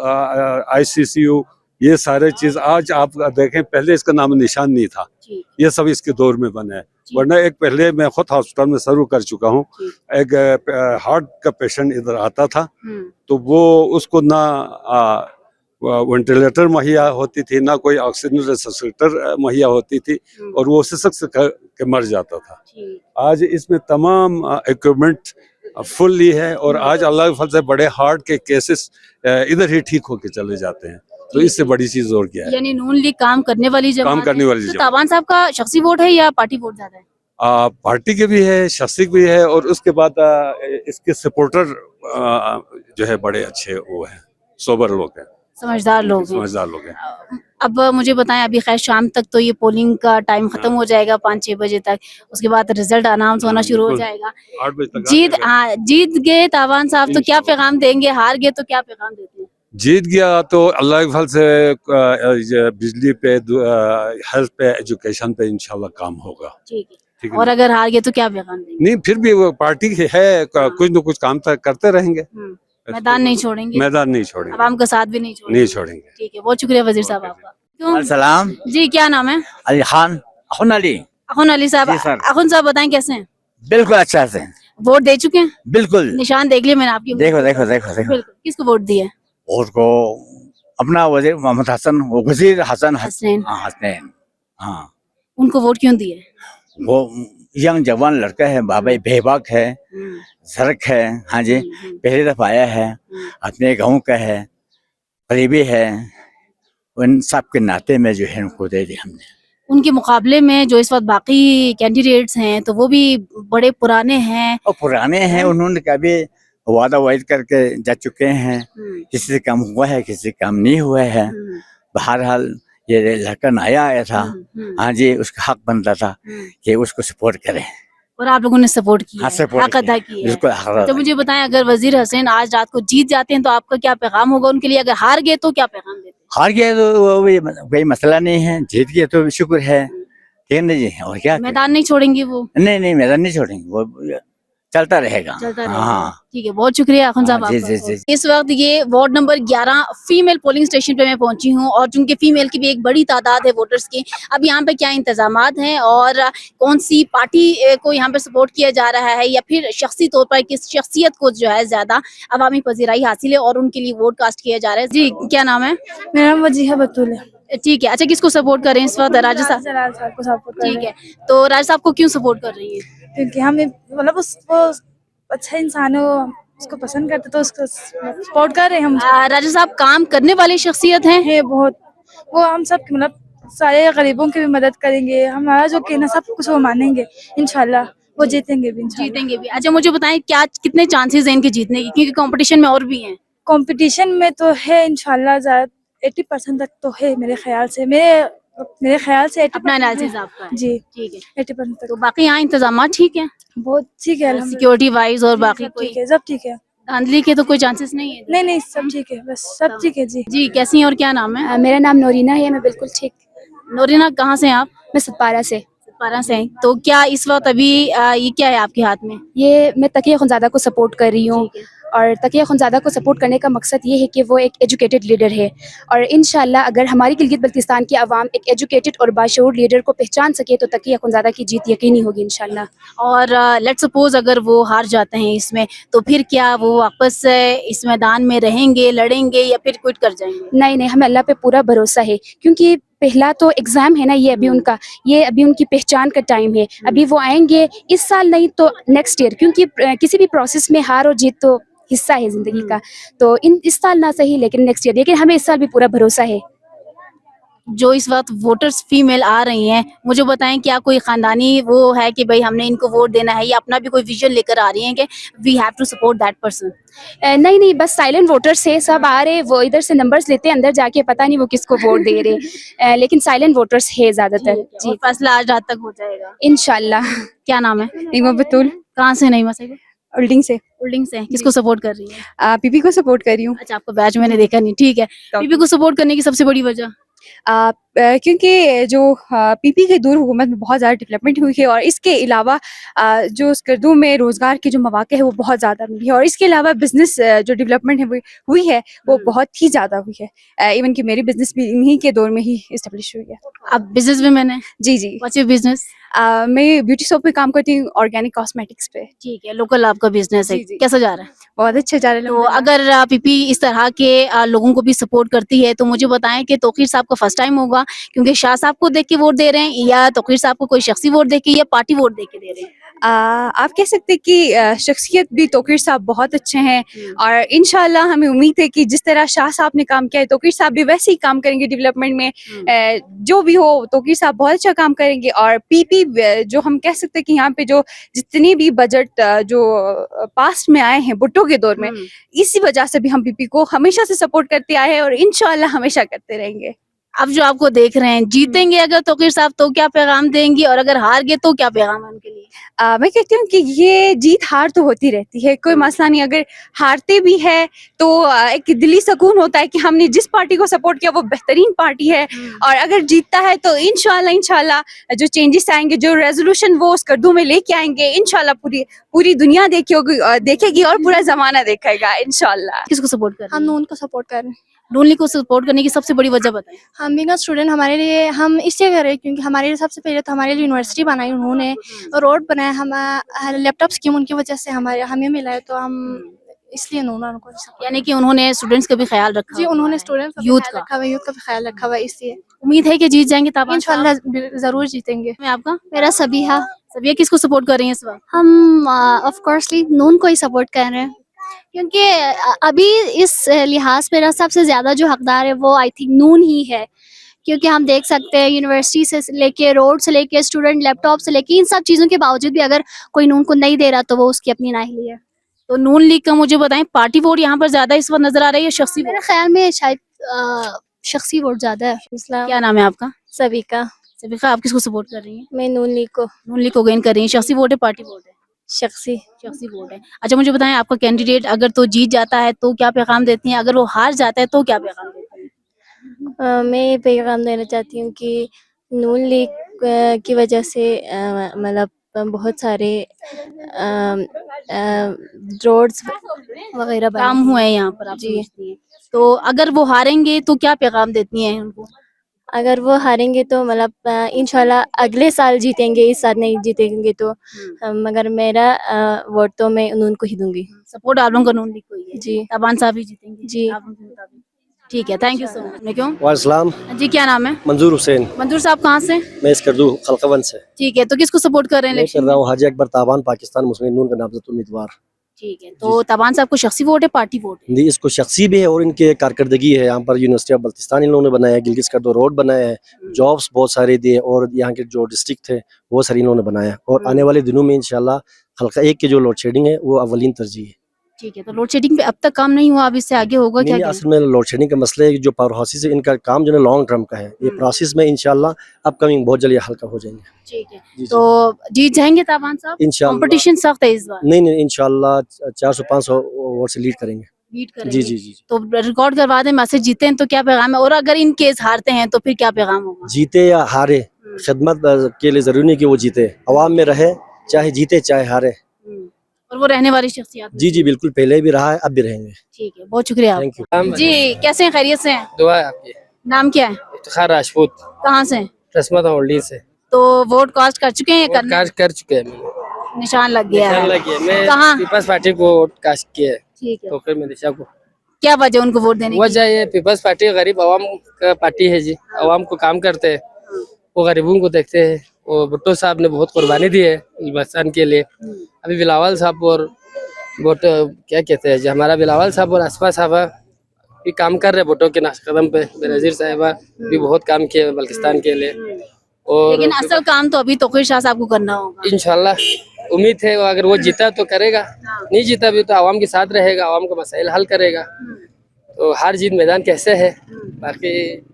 ICCU, ये सारे चीज आज आप देखें, पहले इसका नाम निशान नहीं था, ये सब इसके दौर में बना है। वरना एक पहले मैं खुद हॉस्पिटल में सर्व कर चुका हूँ, एक हार्ट का पेशेंट इधर आता था तो वो उसको ना वेंटिलेटर मुहैया होती थी, ना कोई ऑक्सीजन रेसोसिएटर मुहैया होती थी, और वो सिसक के मर जाता था। आज इसमें तमाम इक्विपमेंट फुल्ली है, और आज अल्लाह के फल से बड़े हार्ट के केसेस इधर ही ठीक होके चले जाते हैं, तो इससे बड़ी चीज और क्या है। यानी नून लीग काम करने वाली जमात काम करने वाली है। तो जमात। ताबान साहब का शख्सी वोट है या पार्टी वोट ज्यादा है? पार्टी के भी है, शख्सी भी है, और उसके बाद इसके सपोर्टर जो है बड़े अच्छे वो है, सोबर लोग हैं, समझदार लोग हैं। समझदार लोग हैं। अब मुझे बताएं, अभी खैर शाम तक तो ये पोलिंग का टाइम खत्म हो जाएगा, 5-6 बजे तक, उसके बाद रिजल्ट अनाउंस होना शुरू हो बिल्कुल। जाएगा। 8 बजे तक जीत जीत गए ताबान साहब तो क्या पैगाम देंगे, हार गए तो क्या पैगाम देते हैं? जीत गया तो अल्लाह के फल से बिजली पे, हेल्थ पे, एजुकेशन पे इंशाल्लाह काम होगा। ठीक है। ठीक है और ना? अगर हार गए तो क्या पैगाम देंगे? नहीं, फिर भी वो पार्टी है, कुछ न कुछ काम करते रहेंगे, मैदान नहीं छोड़ेंगे, मैदान नहीं छोड़ेंगे, आवाम का साथ भी नहीं छोड़ेंगे। नहीं छोड़ेंगे। ठीक है, बहुत शुक्रिया वजीर साहब आपका। क्यों? सलाम जी क्या नाम है? अली खान अखुन अली। अखुन अली साहब, जी, सर। अखुन साहब बताएं कैसे हैं? बिल्कुल अच्छा से, वोट दे चुके हैं? बिल्कुल। निशान देख लिया मैंने आपकी। देखो देखो देखो देखो, बिल्कुल। किसको वोट दिए? वोट को अपना वजीर मोहम्मद हसन, वजीर हसन हसनैन। हसनैन। हाँ, उनको वोट क्यों दिए? वो यंग जवान लड़का है, बाबा बेबाक है, सड़क है। हाँ जी, पहली दफा आया है, अपने गाँव का है, करीबी है, उन सब के नाते में जो है उनको दे दी हमने। उनके मुकाबले में जो इस वक्त बाकी कैंडिडेट्स हैं तो वो भी बड़े पुराने हैं, और पुराने हैं, उन्होंने कभी वादा वायद करके जा चुके हैं, किसी से काम हुआ है, किसी से काम नहीं हुआ है। बहरहाल ये लड़का नया आया था, हाँ जी, उसका हक बनता था कि उसको सपोर्ट करें, और आप लोगों ने सपोर्ट किया हाँ, है, सपोर्ट हक अदा किया, किया है। बिल्कुल हक अदा तो मुझे बताएं, अगर वजीर हसन आज रात को जीत जाते हैं तो आपका क्या पैगाम होगा उनके लिए? अगर हार गए तो क्या पैगाम देते हैं? हार गया तो वो कोई मसला नहीं है, जीत गया तो शुक्र है, ठीक है ना जी। और क्या, मैदान नहीं छोड़ेंगे वो? नहीं मैदान नहीं छोड़ेंगे, वो चलता रहेगा। चलता रहेगा। हाँ, ठीक है, बहुत शुक्रिया अखुन साहब हाँ, जी, आपका। जी, जी। इस वक्त ये ward number 11 female polling station पे मैं पहुंची हूं, और चूंकि फीमेल की भी एक बड़ी तादाद है वोटर्स की, अब यहाँ पे क्या इंतजामात हैं और कौन सी पार्टी को यहाँ पे सपोर्ट किया जा रहा है, या फिर शख्सी तौर पर किस शख्सियत को जो है ज्यादा अवामी पजीराई हासिल है और उनके लिए वोट कास्ट किया जा रहा है। जी क्या नाम है? मेरा नाम वजीहा बतूल है। ठीक है, अच्छा किसको सपोर्ट कर रहे हैं इस वक्त? राजा साहब को सपोर्ट कर रहे ठीक है, तो राजा साहब को क्यों सपोर्ट कर रही है? हैं क्योंकि हमें मतलब उसको अच्छा इंसान है, वो उसको पसंद करते तो उसको सपोर्ट कर रहे हैं हम। राजा साहब काम करने वाली शख्सियत हैं, बहुत, वो हम सब मतलब सारे गरीबों की भी मदद करेंगे, हमारा जो कहना सब कुछ वो मानेंगे, इंशाल्लाह वो जीतेंगे भी, जीतेंगे भी। अच्छा मुझे बताएं, क्या कितने चांसेस हैं इनके जीतने के, क्योंकि कंपटीशन में और भी हैं? कंपटीशन में तो है इंशाल्लाह 80% तक तो है मेरे ख्याल से, मेरे ख्याल से 80% अपना एनालिसिस आपका है। जी, ठीक है, 80% तक। तो बाकी यहाँ इंतजाम ठीक है? बहुत ठीक है, सिक्योरिटी वाइज और बाकी कोई ठीक है, सब ठीक है, धांधली के तो कोई चांसेस नहीं है? नहीं सब ठीक है, बस सब ठीक है। जी जी कैसी हैं और क्या नाम है? मेरा नाम नोरीना है, मैं बिल्कुल ठीक। नोरीना कहाँ से हैं आप? मैं सतपारा से। सतपारा से हैं। तो क्या इस वक्त अभी ये क्या है आपके हाथ में? ये मैं तकिया खुनजादा को सपोर्ट कर रही हूँ, और तकिया खुनज़ादा को सपोर्ट करने का मकसद ये है कि वो एक एजुकेटेड लीडर है, और इंशाल्लाह अगर हमारी गिलगित बल्तिस्तान की आवाम एक एजुकेटेड और बाशऊर लीडर को पहचान सके तो तकिया खुनज़ादा की जीत यकीनी होगी इंशाल्लाह। और लेट्स सपोज अगर वो हार जाते हैं इसमें, तो फिर क्या वो वापस इस मैदान में रहेंगे, लड़ेंगे, या फिर क्विट कर जाएंगे? नहीं नहीं, हमें अल्लाह पे पूरा भरोसा है, क्योंकि पहला तो एग्ज़ाम है ना, ये अभी उनकी पहचान का टाइम है। अभी वो आएंगे इस साल नहीं तो नेक्स्ट ईयर, क्योंकि किसी भी प्रोसेस में हार और जीत तो हिस्सा है ज़िंदगी का। तो इस साल ना सही लेकिन नेक्स्ट ईयर, लेकिन हमें इस साल भी पूरा भरोसा है। जो इस वक्त वोटर्स फीमेल आ रही हैं, मुझे बताएं क्या कोई खानदानी वो है कि भाई हमने इनको वोट देना है, या अपना भी कोई विजन लेकर आ रही हैं कि we have to support that person? नहीं नहीं, बस साइलेंट वोटर्स है, सब आ रहे, वो इधर से नंबर्स लेते हैं, अंदर जाके पता नहीं वो किसको वोट दे रहे। लेकिन साइलेंट वोटर्स है ज़्यादातर। जी, फैसला आज रात तक हो जाएगा इंशाल्लाह। क्या नाम है? नीमा बतूल, कहाँ से? नहीं मसे उल्डिंग से। उल्डिंग से। किसको सपोर्ट कर रही है? पीपी को सपोर्ट कर रही हूँ। अच्छा, आपका बैच मैंने देखा नहीं, ठीक है। पीपी को सपोर्ट करने की सबसे बड़ी वजह? क्योंकि जो पीपी के दौर हुकूमत में बहुत ज़्यादा डेवलपमेंट हुई है, और इसके अलावा जो स्कर्दू में रोज़गार के जो मौके हैं वो बहुत ज़्यादा मिली है, और इसके अलावा बिज़नेस जो डेवलपमेंट है हुई है वो बहुत ही ज़्यादा हुई है। इवन कि मेरी बिज़नेस भी इन्हीं के दौर में ही इस्टेब्लिश हुई है। अब बिजनेस में मैंने जी जी, व्हाट्स योर बिजनेस? मैं ब्यूटी शॉप पे काम करती हूँ, ऑर्गेनिक कॉस्मेटिक्स पे। ठीक है, लोकल आपका बिजनेस है। जी, जी। कैसा जा रहा है? बहुत अच्छा जा रहा है। तो अगर पीपी इस तरह के लोगों को भी सपोर्ट करती है, तो मुझे बताएं कि तौकीर साहब का फर्स्ट टाइम होगा क्योंकि शाह साहब को देख के वोट दे रहे हैं, या तौकीर साहब को कोई शख्सी वोट दे के, या पार्टी वोट दे के दे रहे हैं? आप कह सकते हैं कि शख्सियत भी तौकीर साहब बहुत अच्छे हैं, और इंशाल्लाह हमें उम्मीद है कि जिस तरह शाह साहब ने काम किया है तौकीर साहब भी वैसे ही काम करेंगे डेवलपमेंट में। जो भी हो तौकीर साहब बहुत अच्छा काम करेंगे, और पीपी जो हम कह सकते हैं कि यहाँ पे जो जितने भी बजट जो पास्ट में आए हैं भुट्टो के दौर में, इसी वजह से भी हम पीपी को हमेशा से सपोर्ट करते आए हैं और इंशाल्लाह हमेशा करते रहेंगे। अब जो आपको देख रहे हैं, जीतेंगे अगर तौकीर साहब तो क्या पैगाम देंगी, और अगर हार गए तो क्या पैगाम है उनके लिए? मैं कहती हूँ कि ये जीत हार तो होती रहती है, कोई मसला नहीं। अगर हारते भी है तो एक दिली सुकून होता है कि हमने जिस पार्टी को सपोर्ट किया वो बेहतरीन पार्टी है, और अगर जीतता है तो इंशाल्लाह जो चेंजेस आएंगे, जो रेजोल्यूशन वो उस कर्दू में लेके आएंगे, इंशाल्लाह पूरी दुनिया देखेगी और पूरा जमाना देखेगा इंशाल्लाह। किसको सपोर्ट कर रहे हैं? हम नून को सपोर्ट कर रहे हैं। नून लीग को सपोर्ट करने की सबसे बड़ी वजह बताएं। हम भी स्टूडेंट, हमारे लिए हम इसलिए कर रहे हैं क्योंकि हमारे लिए सबसे पहले तो हमारे लिए यूनिवर्सिटी बनाई उन्होंने, रोड बनाया, हम लैपटॉप स्कीम उनकी वजह से हमें मिला है, तो हम इसलिए उनको, यानी कि उन्होंने स्टूडेंट्स का भी ख्याल रखा। जी, उन्होंने स्टूडेंट्स का यूथ का भी ख्याल रखा हुआ है, इसलिए उम्मीद है कि जीत जाएंगे। तब इंशाल्लाह जरूर जीतेंगे। मैं आपका? मेरा सबिहा। सबिहा किसको सपोर्ट कर रही हैं इस वक्त? हम ऑफ कोर्सली नून को ही सपोर्ट कर रहे हैं, क्योंकि अभी इस लिहाज मेरा सबसे ज्यादा जो हकदार है वो आई थिंक नून ही है, क्योंकि हम देख सकते हैं यूनिवर्सिटी से लेके, रोड से लेके, स्टूडेंट लैपटॉप से लेके, इन सब चीज़ों के बावजूद भी अगर कोई नून को नहीं दे रहा तो वो उसकी अपनी नाअहली है। तो नून लीग का मुझे बताएं, पार्टी वोट यहाँ पर ज्यादा इस वक्त नजर आ रही है या शख्सी? मेरे ख्याल में शायद शख्सी वोट ज्यादा है। क्या नाम है आपका? सबिका। सबिका, आप किसको सपोर्ट कर रही हैं? मैं नून लीग को। नून लीग को गेन कर रही हैं। शख्सी वोट है, पार्टी वोट है? शख्सी वोट है। अच्छा, मुझे बताएं, आपका कैंडिडेट अगर तो जीत जाता है तो क्या पैगाम देती हैं, अगर वो हार जाता है तो क्या पैगाम देती हैं? मैं ये पैगाम देना चाहती हूँ कि नून लीग की वजह से मतलब बहुत सारे रोड्स वगैरह काम हुए हैं यहाँ पर, आप समझती हैं? तो अगर वो हारेंगे तो क्या पैगाम देती हैं उनको? अगर वो हारेंगे तो मतलब इंशाल्लाह अगले साल जीतेंगे, इस साल नहीं जीतेंगे तो मगर मेरा वोट तो मैं नून को ही दूंगी। सपोर्ट आप लोगों का नून लीग को ही है? जी। तबान साहब ही जीतेंगे? जी। ठीक है, थैंक यू सो मच। क्यों? वालेकुम। जी, क्या नाम है? मंजूर हुसैन। मंजूर साहब कहाँ से? मैं इसकर्दू खलकवन से। ठीक है, तो किसको सपोर्ट कर रहे हैं? मैं कर रहा हूँ हाजी अकबर ताबान, पाकिस्तान मुस्लिम नून का नामजद उम्मीदवार। ठीक है, तो ताबान साहब को शख्सी वोट है, पार्टी वोट है? जी, इसको शख्सी भी है और इनके कारकर्दगी है। यहाँ पर यूनिवर्सिटी ऑफ बल्तिस्तान इन लोगों ने बनाया है, गिलगित स्कर्दू रोड बनाया है, जॉब्स बहुत सारे दिए, और यहाँ के जो डिस्ट्रिक्ट थे वो सारी इन्होंने बनाया, और आने वाले दिनों में इंशाल्लाह हल्का एक की जो लोड शेडिंग है वो अवलीन तरजीह है। ठीक है, तो लोड शेडिंग पे अब तक काम नहीं हुआ, अब इससे आगे होगा क्या? असल में लोड शेडिंग का मसला है, जो पावर हाउसेस है इनका काम जो है लॉन्ग टर्म का है, ये प्रोसेस में इंशाल्लाह अपकमिंग बहुत जल्दी हल्का हो जाएंगे। ठीक है, तो जीत जाएंगे ताबान साहब? इंशाल्लाह। कंपटीशन सख्त है इस बार? नहीं, इंशाल्लाह 400-500 वोट से लीड करेंगे। जी। तो रिकॉर्ड करवा दें, मैसेज जीते हैं तो क्या पैगाम है, और अगर इन केस हारते हैं तो फिर क्या पैगाम होगा? जीते या हारे, खिदमत के लिए जरूरी नहीं कि वो जीते, अवाम में रहे, चाहे जीते चाहे हारे। और वो रहने वाली शख्सियत में जी जी बिल्कुल, पहले भी रहा है, अब भी रहेंगे। ठीक है, बहुत शुक्रिया थैंक यू। आपका। जी कैसे हैं, खैरियत से हैं? दुआ है आपकी। नाम क्या है? इफ्तिखार राजपूत, कहाँ से हैं? रस्मत होल्डी से। तो वोट कास्ट कर चुके हैं या करना है? कास्ट कर चुके हैं मैंने। निशान लग गया निशान है। लग गया। मैं कहाँ? पीपल्स पार्टी को वोट कास्ट किया है। ठीक है, तो फिर मैं दिशा को। क्या वजह उनको वोट देने की? वजह ये पीपल्स पार्टी गरीब आवाम का पार्टी है जी। आवाम को काम करते हैं, वो गरीबों को देखते हैं। वो भुट्टो साहब ने बहुत कुर्बानी दी है हिंदुस्तान के लिए। अभी बिलावल साहब और वोट क्या कहते हैं जी, हमारा बिलावल साहब और आसपा साहब भी काम कर रहे हैं भुट्टो के नक्शकदम पे। बेनज़ीर साहिबा भी बहुत काम किए बल्किस्तान के लिए। और लेकिन असल काम तो अभी तौकीर शाह साहब को करना होगा। इंशाल्लाह उम्मीद है अगर वो जीता तो करेगा, नहीं जीता भी तो आवाम के साथ रहेगा, आवाम का मसाइल हल करेगा। तो हार जीत मैदान कैसे है, बाकी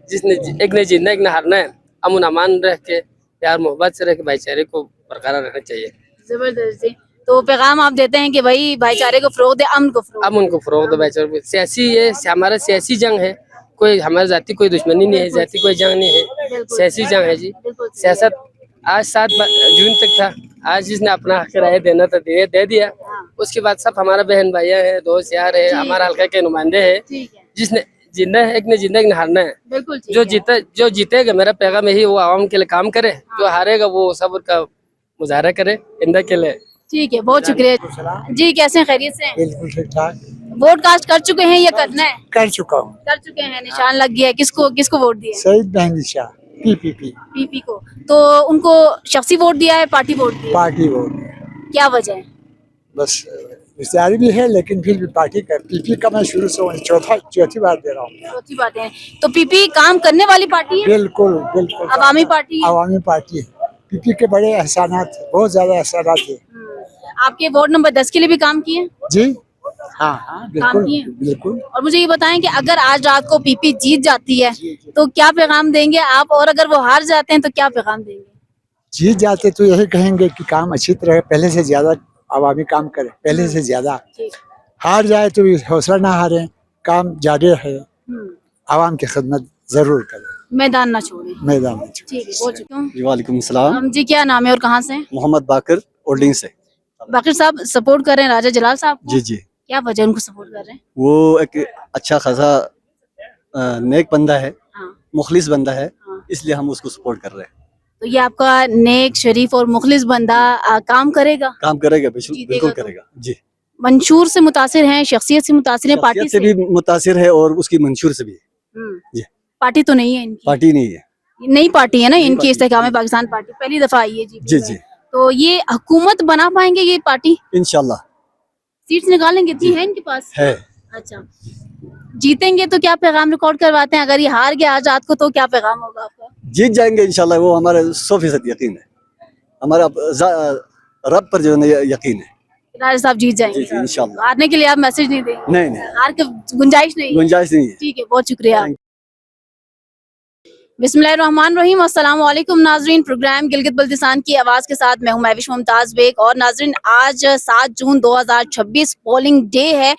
जिसने एक ने जीतना एक ने हारना है। अमन अमान रह के, प्यार मोहब्बत से रह के भाईचारे को बरकरार रखना चाहिए। जबरदस्ती तो पैगाम आप देते हैं कि भाई भाईचारे को फरोग दे, अमन को फरोग। अमन को फरोग दो, भाईचारे को। सियासी ये हमारा सियासी जंग है, कोई हमारे जाति कोई दुश्मनी नहीं है, जाति कोई जंग नहीं है, सियासी जंग है जी। सियासत आज 7 जून तक था, आज जिसने अपना हक राय देना था दे दिया। उसके बाद सब हमारा बहन भाइयाँ है, दोस्त यार है, हमारा हल्का के नुमाइंदे है। जिसने जीना है एक ने जीना, एक ने हारना है। जो जीतेगा, मेरा पैगाम यही, वो आवाम के लिए काम करे। जो हारेगा वो सब्र का मुजाहरा करे इंदा के लिए। ठीक है, बहुत शुक्रिया जी। कैसे हैं, खैरियत से हैं? बिल्कुल ठीक ठाक। वोट कास्ट कर चुके हैं या करना है? कर चुका हूँ। कर चुके हैं, निशान लग गया है। किसको किसको वोट दिया? सईद मेहंदी शाह, पीपीपी। पीपी को। तो उनको शख्सी वोट दिया है, पार्टी वोट दिया? Party vote. क्या वजह है? बस रिश्तेदारी भी है, लेकिन फिर भी पार्टी का पीपी का मैं शुरू से चौथी बार दे रहा हूँ। चौथी बात है। तो पीपी काम करने वाली पार्टी है? बिल्कुल बिल्कुल। अवामी पार्टी है? अवामी पार्टी है। पीपी के बड़े एहसानात, बहुत ज्यादा एहसानात है। आपके वार्ड नंबर 10 के लिए भी काम किए? जी हाँ हाँ बिल्कुल बिल्कुल। और मुझे ये बताएं कि अगर आज रात को पीपी जीत जाती है तो क्या पैगाम देंगे आप, और अगर वो हार जाते हैं तो क्या पैगाम देंगे? जीत जाते तो यही कहेंगे कि काम अच्छी तरह पहले से ज्यादा अवामी काम करे, पहले से ज्यादा। हार जाए तो हौसला ना हारे, काम जारी है, आवाम की खिदमत जरूर करें, मैदान ना छोड़े। मैदान में। ठीक है, बहुत शुक्रिया। जी वालेकुम सलाम। जी क्या नाम है और कहाँ से? मोहम्मद बाकर, ओल्डिंग से। बाकर साहब सपोर्ट कर रहे हैं राजा जलाल साहब को? जी जी। क्या वजह उनको सपोर्ट कर रहे हैं? वो एक अच्छा खासा नेक बंदा है, मुखलिस बंदा है, इसलिए हम उसको सपोर्ट कर रहे हैं। तो ये आपका नेक, शरीफ और मुखलिस बंदा काम करेगा? काम करेगा, बिल्कुल करेगा जी। मंशूर से मुतासिर हैं, शख्सियत से मुतासिर हैं, पार्टी से भी मुतासिर है और उसकी मंशूर से भी जी। पार्टी तो नहीं है इनकी? पार्टी नहीं है, नई पार्टी है ना इनकी, इस्तेकाम पाकिस्तान पार्टी पहली दफा आई है जी। जी जी। तो ये हुकूमत बना पाएंगे ये पार्टी? इंशाल्लाह। सीट्स निकालेंगे, इतनी है इनके पास? है। अच्छा, जीतेंगे तो क्या पैगाम रिकॉर्ड करवाते हैं? अगर ये हार गया आज रात को तो क्या पैगाम होगा आपका? जीत जाएंगे इंशाल्लाह, वो हमारे 100% यकीन है, हमारा रब पर जो है यकीन है। राजा साहब जीत जाएंगे इंशाल्लाह। हारने के लिए आप मैसेज नहीं देंगे? नहीं नहीं, हार की गुंजाइश नहीं? गुंजाइश नहीं है। ठीक है, बहुत शुक्रिया। बिस्मिल्लाहिर्रहमानिर्रहीम, अस्सलाम वालेकुम नाजरीन। प्रोग्राम गिलगित बल्तिस्तान की आवाज़ के साथ मैं हूं महविश मुमताज़ बेग। और नाजरीन आज 7 जून 2026 पोलिंग डे है।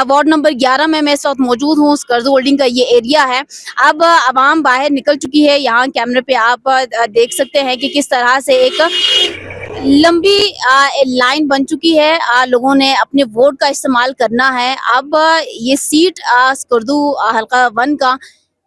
वार्ड नंबर 11 में मैं इस वक्त मौजूद हूं। स्कर्दू होल्डिंग का ये एरिया है। अब आवाम बाहर निकल चुकी है। यहाँ कैमरे पे आप देख सकते हैं कि किस तरह से एक लंबी लाइन बन चुकी है। लोगों ने अपने वोट का इस्तेमाल करना है। अब ये सीट स्कर्दू हल्का 1 का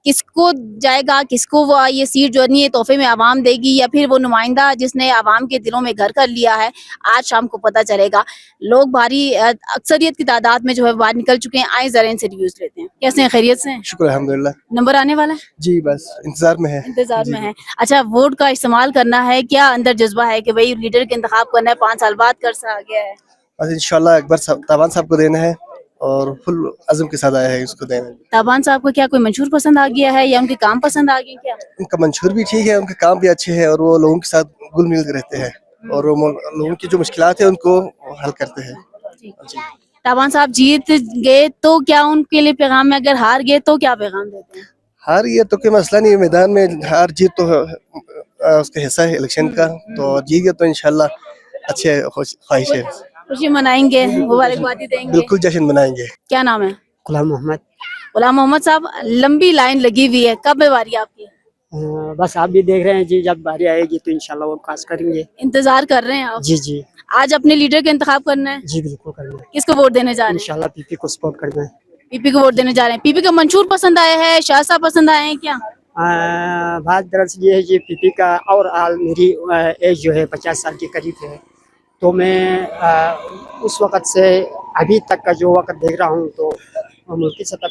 किसको जाएगा, किसको वो ये सीट जो है तोहफे में आवाम देगी, या फिर वो नुमाइंदा जिसने आवाम के दिलों में घर कर लिया है, आज शाम को पता चलेगा। लोग भारी अक्सरियत की तादाद में जो है बाहर निकल चुके हैं। आए जरा इनसे रिव्यूज लेते हैं। कैसे हैं, खैरियत से हैं? शुक्र अल्हम्दुलिल्लाह। नंबर आने वाला है जी, बस इंतजार में है। इंतजार में है। अच्छा, वोट का इस्तेमाल करना है, क्या अंदर जज्बा है कि भाई लीडर का इंतखाब करना है? 5 साल बाद कर सा आ गया है। बस इंशाल्लाह अकबर ताबान साहब को देना है और फुल अज़म के साथ आया है उसको देना। ताबान साहब को क्या कोई मंशूर पसंद आ गया है या उनके काम पसंद आ गए? क्या उनका मंशूर भी ठीक है, उनके काम भी अच्छे हैं और वो लोगों के साथ घुल मिल के रहते हैं और वो लोगों की जो मुश्किलात है उनको हल करते हैं। ताबान साहब जीत गए तो क्या उनके लिए पैगाम है? अगर हार गए तो क्या पैगाम देते हैं? हार ये तो कोई मसला नहीं है, मैदान में हार जीत तो उसका हिस्सा है इलेक्शन का। तो जीत गए तो इंशाल्लाह अच्छे ख्वाहिश है, खुशी मनाएंगे, मुबारकबादी देंगे, बिल्कुल जश्न मनाएंगे। क्या नाम है? गुलाम मोहम्मद। गुलाम मोहम्मद साहब, लंबी लाइन लगी हुई है, कब है बारी आपकी? बस आप भी देख रहे हैं जी, जब बारी आएगी तो इंशाल्लाह वो काज करेंगे। इंतजार कर रहे हैं आप? जी जी। आज अपने लीडर का इंतखाब करना है, जी बिल्कुल करना है। किसको वोट देने जा रहे हैं? इंशाल्लाह पीपी को सपोर्ट करना है। पीपी को वोट देने जा रहे हैं। पीपी का मंशूर पसंद आया है, शाह साहब पसंद आए हैं क्या? बात दरअसल ये है कि पीपी का और मेरी एज जो है 50 साल के करीब है, तो मैं उस वक़्त से अभी तक का जो वक़्त देख रहा हूँ तो मुल्की सतह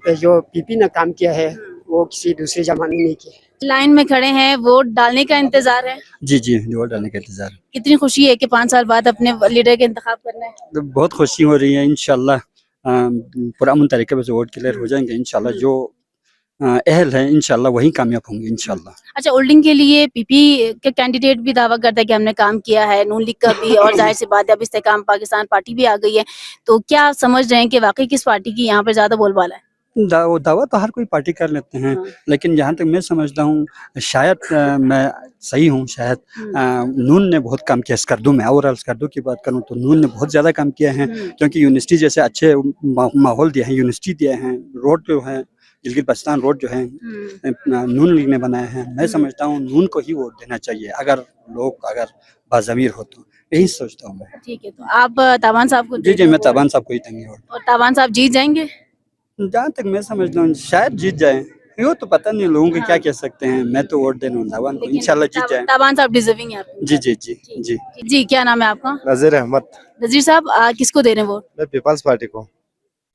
पे जो पीपी ने काम किया है वो किसी दूसरे ज़माने ने नहीं किया। लाइन में खड़े हैं, वोट डालने का इंतजार है। जी जी, वोट डालने का इंतजार। कितनी खुशी है कि 5 साल बाद अपने लीडर का इंतखाब करना है। तो बहुत खुशी हो रही है। इंशाल्लाह पुरअमन तरीके से वोट क्लियर हो जाएंगे। इंशाल्लाह जो अहल है इंशाल्लाह वही कामयाब होंगे इंशाल्लाह। अच्छा, होल्डिंग के लिए पीपी के कैंडिडेट भी दावा करता है कि हमने काम किया है, नून लीग का भी, और जाहिर सी बात है अब इस्तेकाम पाकिस्तान पार्टी भी आ गई है, तो क्या समझ रहे हैं कि वाकई किस पार्टी की यहाँ पर ज्यादा बोलबाला है? दावा तो हर कोई पार्टी कर लेते हैं, लेकिन जहाँ तक मैं समझता हूँ शायद मैं सही हूँ। शायद नून ने बहुत काम किया स्कर्दू में। ओवरऑल स्कर्दू की बात करूँ तो नून ने बहुत ज़्यादा काम किया है, क्योंकि यूनिवर्सिटी जैसे अच्छे माहौल दिए हैं, यूनिवर्सिटी दिए हैं, रोड जो है गिलगित बल्तिस्तान रोड जो है नून लीग ने बनाया है। मैं समझता हूँ नून को ही वोट देना चाहिए अगर बाज़मीर हो तो, यही सोचता हूँ मैं। ठीक है, तो आप ताबान साहब को? जी, मैं ताबान साहब को ही देंगे वोट। और ताबान साहब जीत जाएंगे? जहाँ तक मैं समझता हूँ शायद जीत जाए, यो तो पता नहीं, लोगों को क्या कह सकते हैं। मैं तो वोट देना हूँ ताबान को, इंशाल्लाह जीत जाए। ताबान साहब डिजर्विंग है आपको। जी जी जी जी जी, क्या नाम है आपका? नजीर अहमद। नजीर साहब, किसको दे रहे हैं वोट? मैं पीपल्स पार्टी को।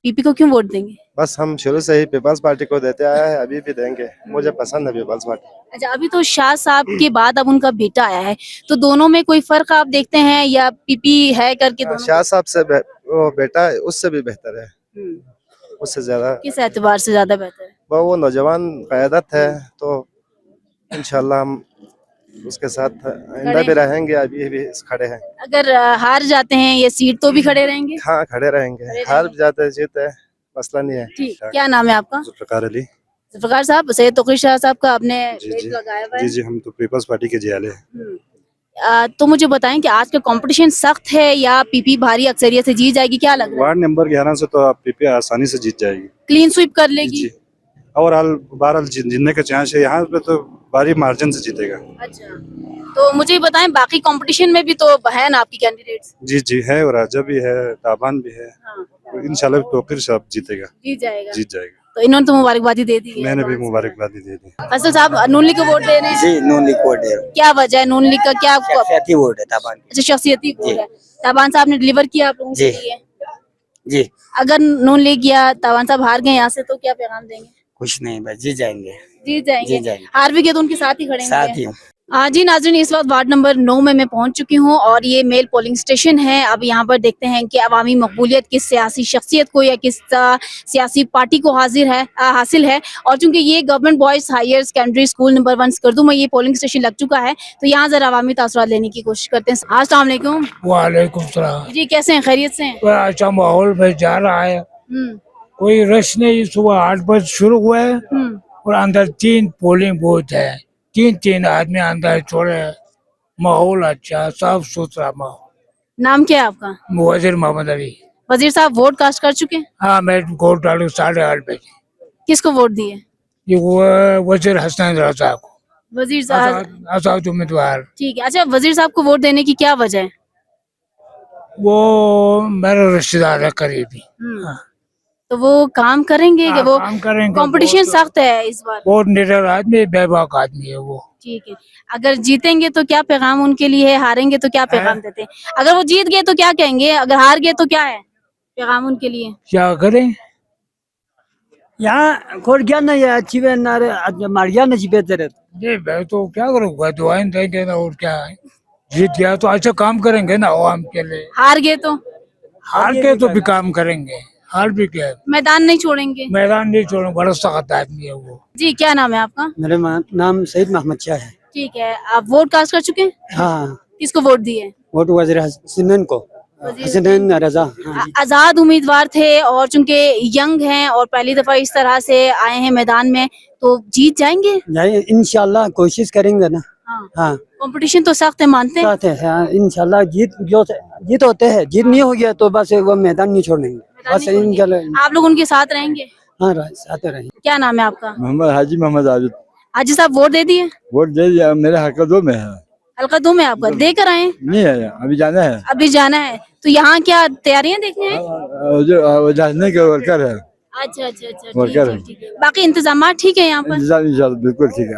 पीपी को क्यों वोट देंगे? बस हम शुरू से ही पीपल्स पार्टी को देते आए हैं, अभी भी देंगे। मुझे पसंद है पीपल्स पार्टी। अच्छा, अभी तो शाह साहब के बाद अब उनका बेटा आया है, तो दोनों में कोई फर्क आप देखते हैं या पीपी है करके दोनों? शाह साहब से वो बेटा उससे भी बेहतर है, उससे ज्यादा। किस एतबार से ज्यादा बेहतर है? वो नौजवान क़यादत है, तो इंशाल्लाह हम उसके साथ आइंदा भी रहेंगे, अभी भी खड़े हैं। अगर हार जाते हैं ये सीट तो भी खड़े रहेंगे? हाँ, खड़े रहेंगे। हार जाते जीते मसला नहीं है। ठीक, क्या नाम है आपका? जुल्फ़िकार अली। जुल्फ़िकार साहब, सैयद तौक़ीर शाह साहब का आपने पेज लगाया हुआ है। जी, हम तो पीपल्स पार्टी के जियाले हैं। तो मुझे बताएं कि आज का कंपटीशन सख्त है या पीपी भारी अक्सरियत से जीत जाएगी, क्या लग रहा है? वार्ड नंबर 11 से तो पीपी आसानी से जीत जाएगी, क्लीन स्वीप कर लेगी। और बहरहाल जीतने के चांस है, यहाँ पे तो भारी मार्जिन से जीतेगा। अच्छा, तो मुझे बताएं बाकी कंपटीशन में भी तो है ना आपकी कैंडिडेट्स? जी है, और राजा भी है, ताबान भी है। तो इंशाल्लाह तौक़ीर साहब जीतेगा, जीत जाएगा। तो इन्होंने तो मुबारकबादी दे दी है। मैंने भी मुबारकबादी दे दी। फैसल साहब, नून लीग को वोट दे रहे हैं? जी, नून लीग को वोट दे रहे हैं। क्या वजह है नून लीग का? क्या शख्सियती वोट है ताबान। अच्छा, शख्सियती वोट है। ताबान साहब ने डिलीवर किया आप लोगों के लिए? जी। अगर नून लीग या ताबान साहब हार गए यहाँ से तो क्या पैगाम देंगे? कुछ नहीं, बस जीत जाएंगे। जीत जाएंगे। हार भी गए तो उनके साथ ही खड़े साथ ही। जी नाज़रीन, इस वक्त वार्ड नंबर 9 में मैं पहुंच चुकी हूं और ये मेल पोलिंग स्टेशन है। अब यहाँ पर देखते हैं कि अवामी मकबूलियत किस सियासी शख्सियत को या किस सियासी पार्टी को हासिल है। और चूंकि ये government boys higher secondary school number 1 Skardu में ये पोलिंग स्टेशन लग चुका है, तो यहाँ जरा अवामी तासुरात लेने की कोशिश करते हैं। अस्सलाम वालेकुम। वालेकुम सलाम। जी, कैसे हैं? खैरियत से हैं? अच्छा माहौल में जा रहा है, कोई रश नहीं। सुबह 8 बजे शुरू हुआ है और अंदर 3 पोलिंग बूथ है, 3 आदमी अंदर छोड़े। माहौल अच्छा, साफ सुथरा माहौल। नाम क्या है आपका? वजीर मोहम्मद अली। वजीर साहब, वोट कास्ट कर चुके हैं? हाँ, मैं वोट डालू 8:30 बजे। किसको वोट दिए? ये वो वजीर हसन रजा को, वजीर साहब आजाद उम्मीदवार। ठीक है। अच्छा, वजीर साहब को वोट देने की क्या वजह है? वो मेरा रिश्तेदार है करीबी। तो वो काम करेंगे कि वो काम करेंगे? कंपटीशन सख्त है इस बार। बहुत निडर आदमी, बेबाक आदमी है वो। ठीक है। अगर जीतेंगे तो क्या पैगाम उनके लिए है, हारेंगे तो क्या पैगाम देते हैं? अगर वो जीत गए तो क्या कहेंगे, अगर हार गए तो क्या है पैगाम उनके लिए? क्या करें? यहाँ खोल गया ना, ये अच्छी मार गया ना बेहतर। जी, मैं तो क्या करूँगा, दुआएं देंगे ना, और क्या है। जीत गया तो अच्छा काम करेंगे ना अवाम के लिए। हार गए तो? हार के तो भी काम करेंगे, हार भी क्या है। मैदान नहीं छोड़ेंगे? मैदान नहीं छोड़ेंगे, बड़ा सख्त आदमी है वो। जी, क्या नाम है आपका? मेरा नाम सईद मोहम्मद शाह है। ठीक है। आप वोट कास्ट कर चुके हैं? हाँ। किसको वोट दिए? वोट वजीर हसन को, हसन रजा। आजाद उम्मीदवार थे और चूंकि यंग हैं और पहली दफा इस तरह से आए हैं मैदान में, तो जीत जाएंगे? इंशाल्लाह कोशिश करेंगे ना। हाँ, कंपटीशन तो सख्त है, मानते हैं? हाँ, इंशाल्लाह जीत होते हैं। जीत नहीं हो गया तो बस वो मैदान नहीं छोड़ेंगे, बस इंशाल्लाह। आप लोग उनके साथ रहेंगे? हाँ, साथ रहेंगे। क्या नाम है आपका? मोहम्मद हाजी मोहम्मद आबिद। हाजी साहब, वोट दे दिए? वोट दे दिया, मेरे हक 2 में है। हल्का दम है आपका, देकर आए? नहीं है, अभी जाना है। अभी जाना है, तो यहाँ क्या तैयारियां देखने हैं? जाने के वर्कर है। अच्छा अच्छा अच्छा, वर्कर है। ठीक है। बाकी इंतजाम ठीक है यहाँ पर? इंशाल्लाह बिल्कुल ठीक है।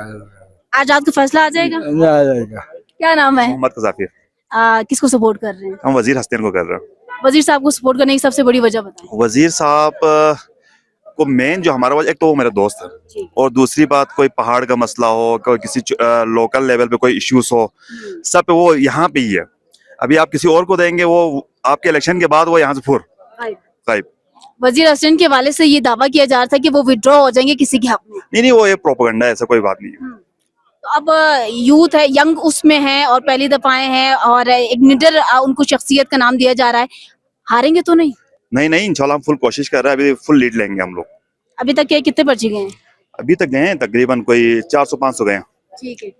आज रात को फैसला आ जाएगा? आ जाएगा। क्या नाम है? मोहम्मद कजाफिर। किसको सपोर्ट कर रहे हैं? हम वजीर हस्नैन को कर रहे हैं। वजीर साहब को सपोर्ट करने की सबसे बड़ी वजह बताएं। वजीर साहब को मेन जो हमारा एक तो वो मेरा दोस्त है, और दूसरी बात कोई पहाड़ का मसला हो, कोई किसी लोकल लेवल पे कोई इश्यूज हो, सब पे वो यहाँ पे ही है। अभी आप किसी और को देंगे वो आपके इलेक्शन के बाद वो यहाँ से फुर गायब। वजीर हसन के वाले से ये दावा किया जा रहा था कि वो विड्रॉ हो जाएंगे किसी के हक में। नहीं वो ये प्रोपेगेंडा है, ऐसा कोई बात नहीं है। तो अब यूथ है, यंग उसमें है और पहली दफा आए हैं और एक निडर उनको शख्सियत का नाम दिया जा रहा है, हारेंगे तो नहीं? नहीं इंशाल्लाह हम फुल कोशिश कर रहे हैं, अभी फुल लीड लेंगे हम लोग। अभी तक क्या कितने पर्चे गए हैं? अभी तक गए हैं तकरीबन कोई 400-500 गए हैं। ठीक है।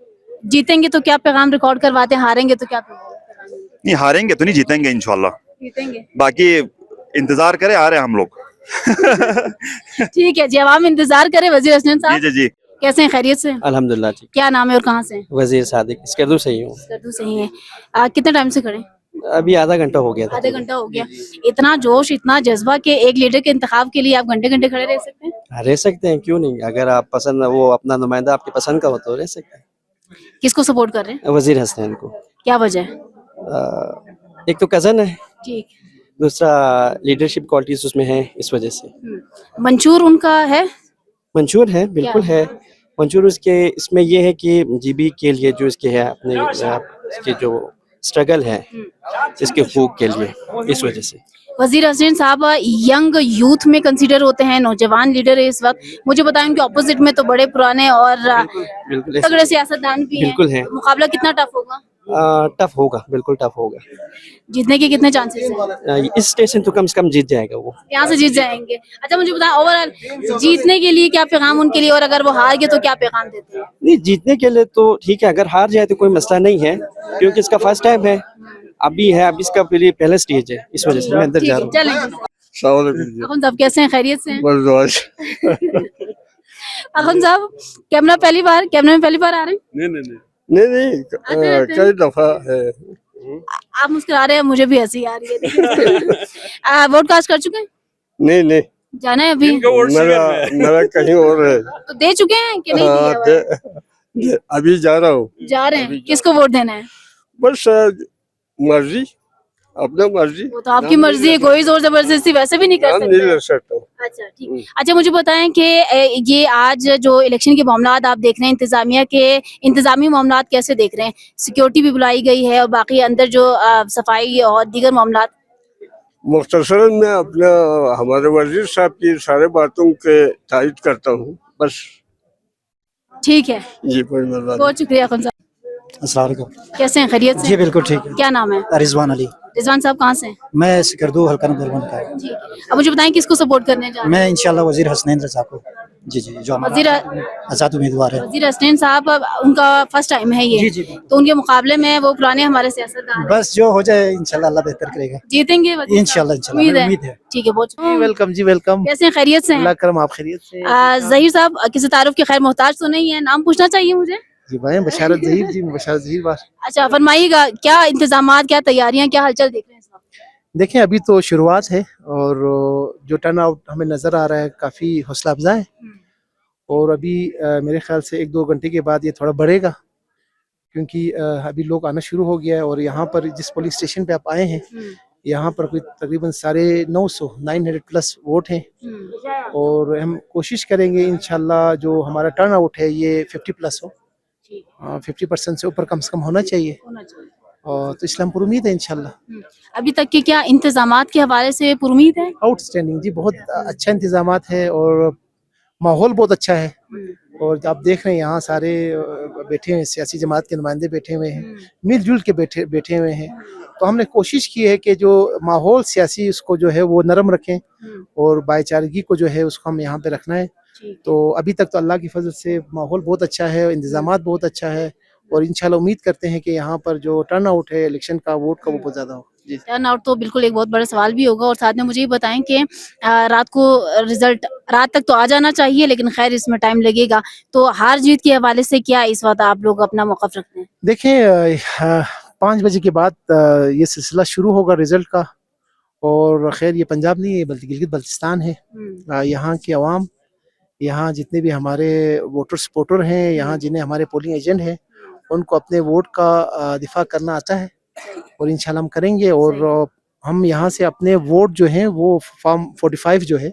जीतेंगे तो क्या पैगाम रिकॉर्ड करवाते हैं, हारेंगे तो क्या पैगाम? नहीं हारेंगे तो नहीं, जीतेंगे इंशाल्लाह। जीतेंगे। बाकी इंतजार करे, आ रहे हैं हम लोग। ठीक है जी, आवाम इंतजार करे। वजीर हसन साहब जी जी कैसे हैं, खैरियत से? अल्हम्दुलिल्लाह जी। क्या नाम है और कहाँ से हैं? वजीर सादिक स्कर्दू से ही हूँ। स्कर्दू से ही है। कितने टाइम से खड़े? अभी आधा घंटा हो गया था। आधा घंटा हो गया। इतना जोश, इतना जज्बा के एक लीडर के इंतखाब के लिए आप घंटे घंटे खड़े रह सकते हैं? रह सकते हैं, क्यों नहीं। अगर आप पसंद, वो अपना नुमाइंदा आपकी पसंद का हो तो रह सकते हैं। किसको सपोर्ट कर रहे हैं? वजीर हसनैन को। क्या वजह है? एक तो कजन है, ठीक। दूसरा लीडरशिप क्वालिटीज उसमें है, इस वजह से। मंशूर उनका है? मंशूर है, बिल्कुल है मंशूर। उसके इसमें ये है कि जीबी के लिए जो इसके है, अपने इसके जो स्ट्रगल है इसके हकूक के लिए, इस वजह से। वजीर हसन साहब यंग यूथ में कंसीडर होते हैं, नौजवान लीडर है इस वक्त। मुझे बताएं उनके ऑपोजिट में तो बड़े पुराने और तगड़े सियासतदान भी हैं। बिल्कुल है। मुकाबला कितना टफ होगा? टफ होगा, बिल्कुल टफ होगा। जीतने के कितने चांसेस हैं? इस स्टेशन तो कम से कम जीत जाएगा वो। यहाँ से जीत जाएंगे। अच्छा मुझे बताएं ओवरऑल जीतने के लिए क्या पैगाम उनके लिए, और अगर वो हार गए तो क्या पैगाम देते हैं? नहीं, जीतने के लिए तो ठीक है, अगर हार जाए तो कोई मसला नहीं है, क्योंकि इसका फर्स्ट टाइम है, अभी है, अभी इसका पहला स्टेज है, इस वजह से मैं अंदर जा रहा हूँ। अखम साहब कैसे हैं, खैरियत से हैं? अखम साहब कैमरा में पहली बार आ रहे हैं? नहीं कई दफा है। आप मुस्कुरा रहे हैं, मुझे भी हंसी आ रही है। वोट कास्ट कर चुके हैं? नहीं जाना है अभी? मेरा कहीं और है। तो दे चुके हैं कि नहीं? हाँ, अभी जा रहा हूँ। जा रहे हैं। किसको वोट देना है? बस मर्जी, अपना मर्जी। वो तो आपकी मर्जी है, कोई जोर जबरदस्ती वैसे भी नहीं कर सकते। नहीं ले सकता। अच्छा ठीक। अच्छा मुझे बताएं कि ये आज जो इलेक्शन के मामलात आप देख रहे हैं, इंतजामिया के इंतजामी मामलात कैसे देख रहे हैं? सिक्योरिटी भी बुलाई गई है और बाकी अंदर जो सफाई और दीगर मामलात। मुख्तसरन मैं अपना हमारे वजीर साहब की सारे बातों के तायद करता हूँ, बस। ठीक है जी, बहुत शुक्रिया खान साहब। अस्सलाम वालेकुम। कैसे हैं, खैरियत से? जी बिल्कुल ठीक है। क्या नाम है? रिजवान अली। रिजवान साहब कहाँ से हैं? मैं सिकरदू हल्का नंबर 1 का। ठीक है। अब मुझे बताएं किसको सपोर्ट करने जा रहे हैं? मैं इंशाल्लाह वजीर हसनैन रजा को। जी जो वजीर आजाद उम्मीदवार है। वजीर हसनैन साहब उनका फर्स्ट टाइम है ये। जी तो उनके मुकाबले में वो पुराने हमारे सियासतदान हैं। बस जो हो जाए इंशाल्लाह अल्लाह बेहतर करेगा। जीतेंगे इंशाल्लाह उम्मीद है। ठीक है बहुत वेलकम जी, वेलकम। कैसे हैं, खैरियत से हैं? अल्लाह करम, आप खैरियत से? जहीर साहब किसी तारुफ के खैर मोहताज तो नहीं है, नाम पूछना चाहिए मुझे? जी भाई, बशारत जहीर जी, बशारत जहीर बार। अच्छा फरमाइएगा, क्या इंतजामात, क्या तैयारियां, क्या हलचल देख रहे हैं इस वक्त? देखें अभी तो शुरुआत है और जो टर्न आउट हमें नज़र आ रहा है काफ़ी हौसला अफजा है, और अभी मेरे ख्याल से 1-2 घंटे के बाद ये थोड़ा बढ़ेगा, क्योंकि अभी लोग आना शुरू हो गया है। और यहाँ पर जिस पुलिस स्टेशन पे आप आए हैं, यहाँ पर कोई तकरीबन 950 प्लस वोट हैं, और हम कोशिश करेंगे इंशाल्लाह जो हमारा टर्न आउट है ये 50 प्लस हो। 50% से ऊपर कम से कम होना चाहिए, और तो इसलिए हम पर उम्मीद है इंशाल्लाह। अभी तक के क्या इंतजामात के हवाले से पर उम्मीद है? आउटस्टैंडिंग जी, बहुत अच्छा इंतजामात है और माहौल बहुत अच्छा है। और आप देख रहे हैं यहाँ सारे बैठे हैं, सियासी जमात के नुमाइंदे बैठे हुए हैं, मिलजुल के बैठे हुए हैं। तो हमने कोशिश की है कि जो माहौल सियासी उसको जो है वो नरम रखें, और भाईचारगी को जो है उसको हम यहाँ पे रखना है। तो अभी तक तो अल्लाह की फजल से माहौल बहुत अच्छा है, इंतजामात बहुत अच्छा है, और इंशाल्लाह उम्मीद करते हैं कि यहाँ पर जो टर्न आउट है इलेक्शन का, वोट का, वो बहुत ज़्यादा हो। जी। टर्न आउट तो बिल्कुल एक बहुत बड़ा सवाल भी होगा, और साथ में मुझे ये बताएं कि रात को रिजल्ट रात तक तो आ जाना चाहिए, लेकिन खैर इसमें टाइम लगेगा, तो हार जीत के हवाले से क्या इस वक्त आप लोग अपना मौक़िफ़ रखते हैं? देखें 5 बजे के बाद ये सिलसिला शुरू होगा रिजल्ट का, और खैर ये पंजाब नहीं है बल्कि गिलगित बल्तिस्तान है। यहाँ की आवाम, यहाँ जितने भी हमारे वोटर सपोर्टर हैं, यहाँ जिन्हें हमारे पोलिंग एजेंट हैं, उनको अपने वोट का दिफा करना आता है और इंशाल्लाह हम करेंगे। और हम यहाँ से अपने वोट जो हैं वो फॉर्म 45 जो है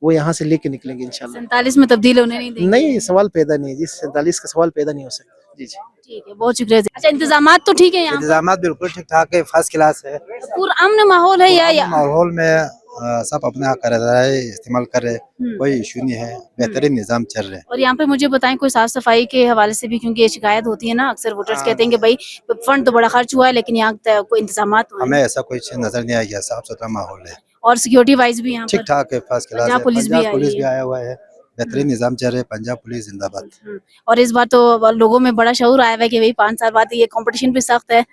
वो यहाँ से लेके निकलेंगे इंशाल्लाह। 47 में तब्दील होने नहीं देंगे? नहीं, सवाल पैदा नहीं है जी, 47 का सवाल पैदा नहीं हो सकता। जी जी ठीक है, बहुत शुक्रिया। अच्छा, इंतजामात तो ठीक है यहाँ पर? इंतजामात बिल्कुल ठीक ठाक है, फर्स्ट क्लास है। पूरा अमन माहौल है या माहौल में सब अपना कर रहा है, इस्तेमाल कर रहे हैं, कोई इशू नहीं है, बेहतरीन निजाम चल रहा है। और यहाँ पे मुझे बताएं कोई साफ सफाई के हवाले से भी, क्योंकि ये शिकायत होती है ना, अक्सर वोटर्स कहते हैं कि भाई फंड तो बड़ा खर्च हुआ है लेकिन यहाँ कोई इंतजामात तो हमें ऐसा कोई चीज नजर नहीं आएगा, साफ सुथरा माहौल है और सिक्योरिटी वाइज भी यहाँ ठीक पर ठाक है, फर्स्ट क्लास है। पंजाब पुलिस भी आई है। आया हुआ है, बेहतरीन निजाम चल रहा है, पंजाब पुलिस जिंदाबाद। और इस बार तो लोगों में बड़ा शऊर आया हुआ है कि भाई 5 साल बाद ये कंपटीशन भी सख्त है।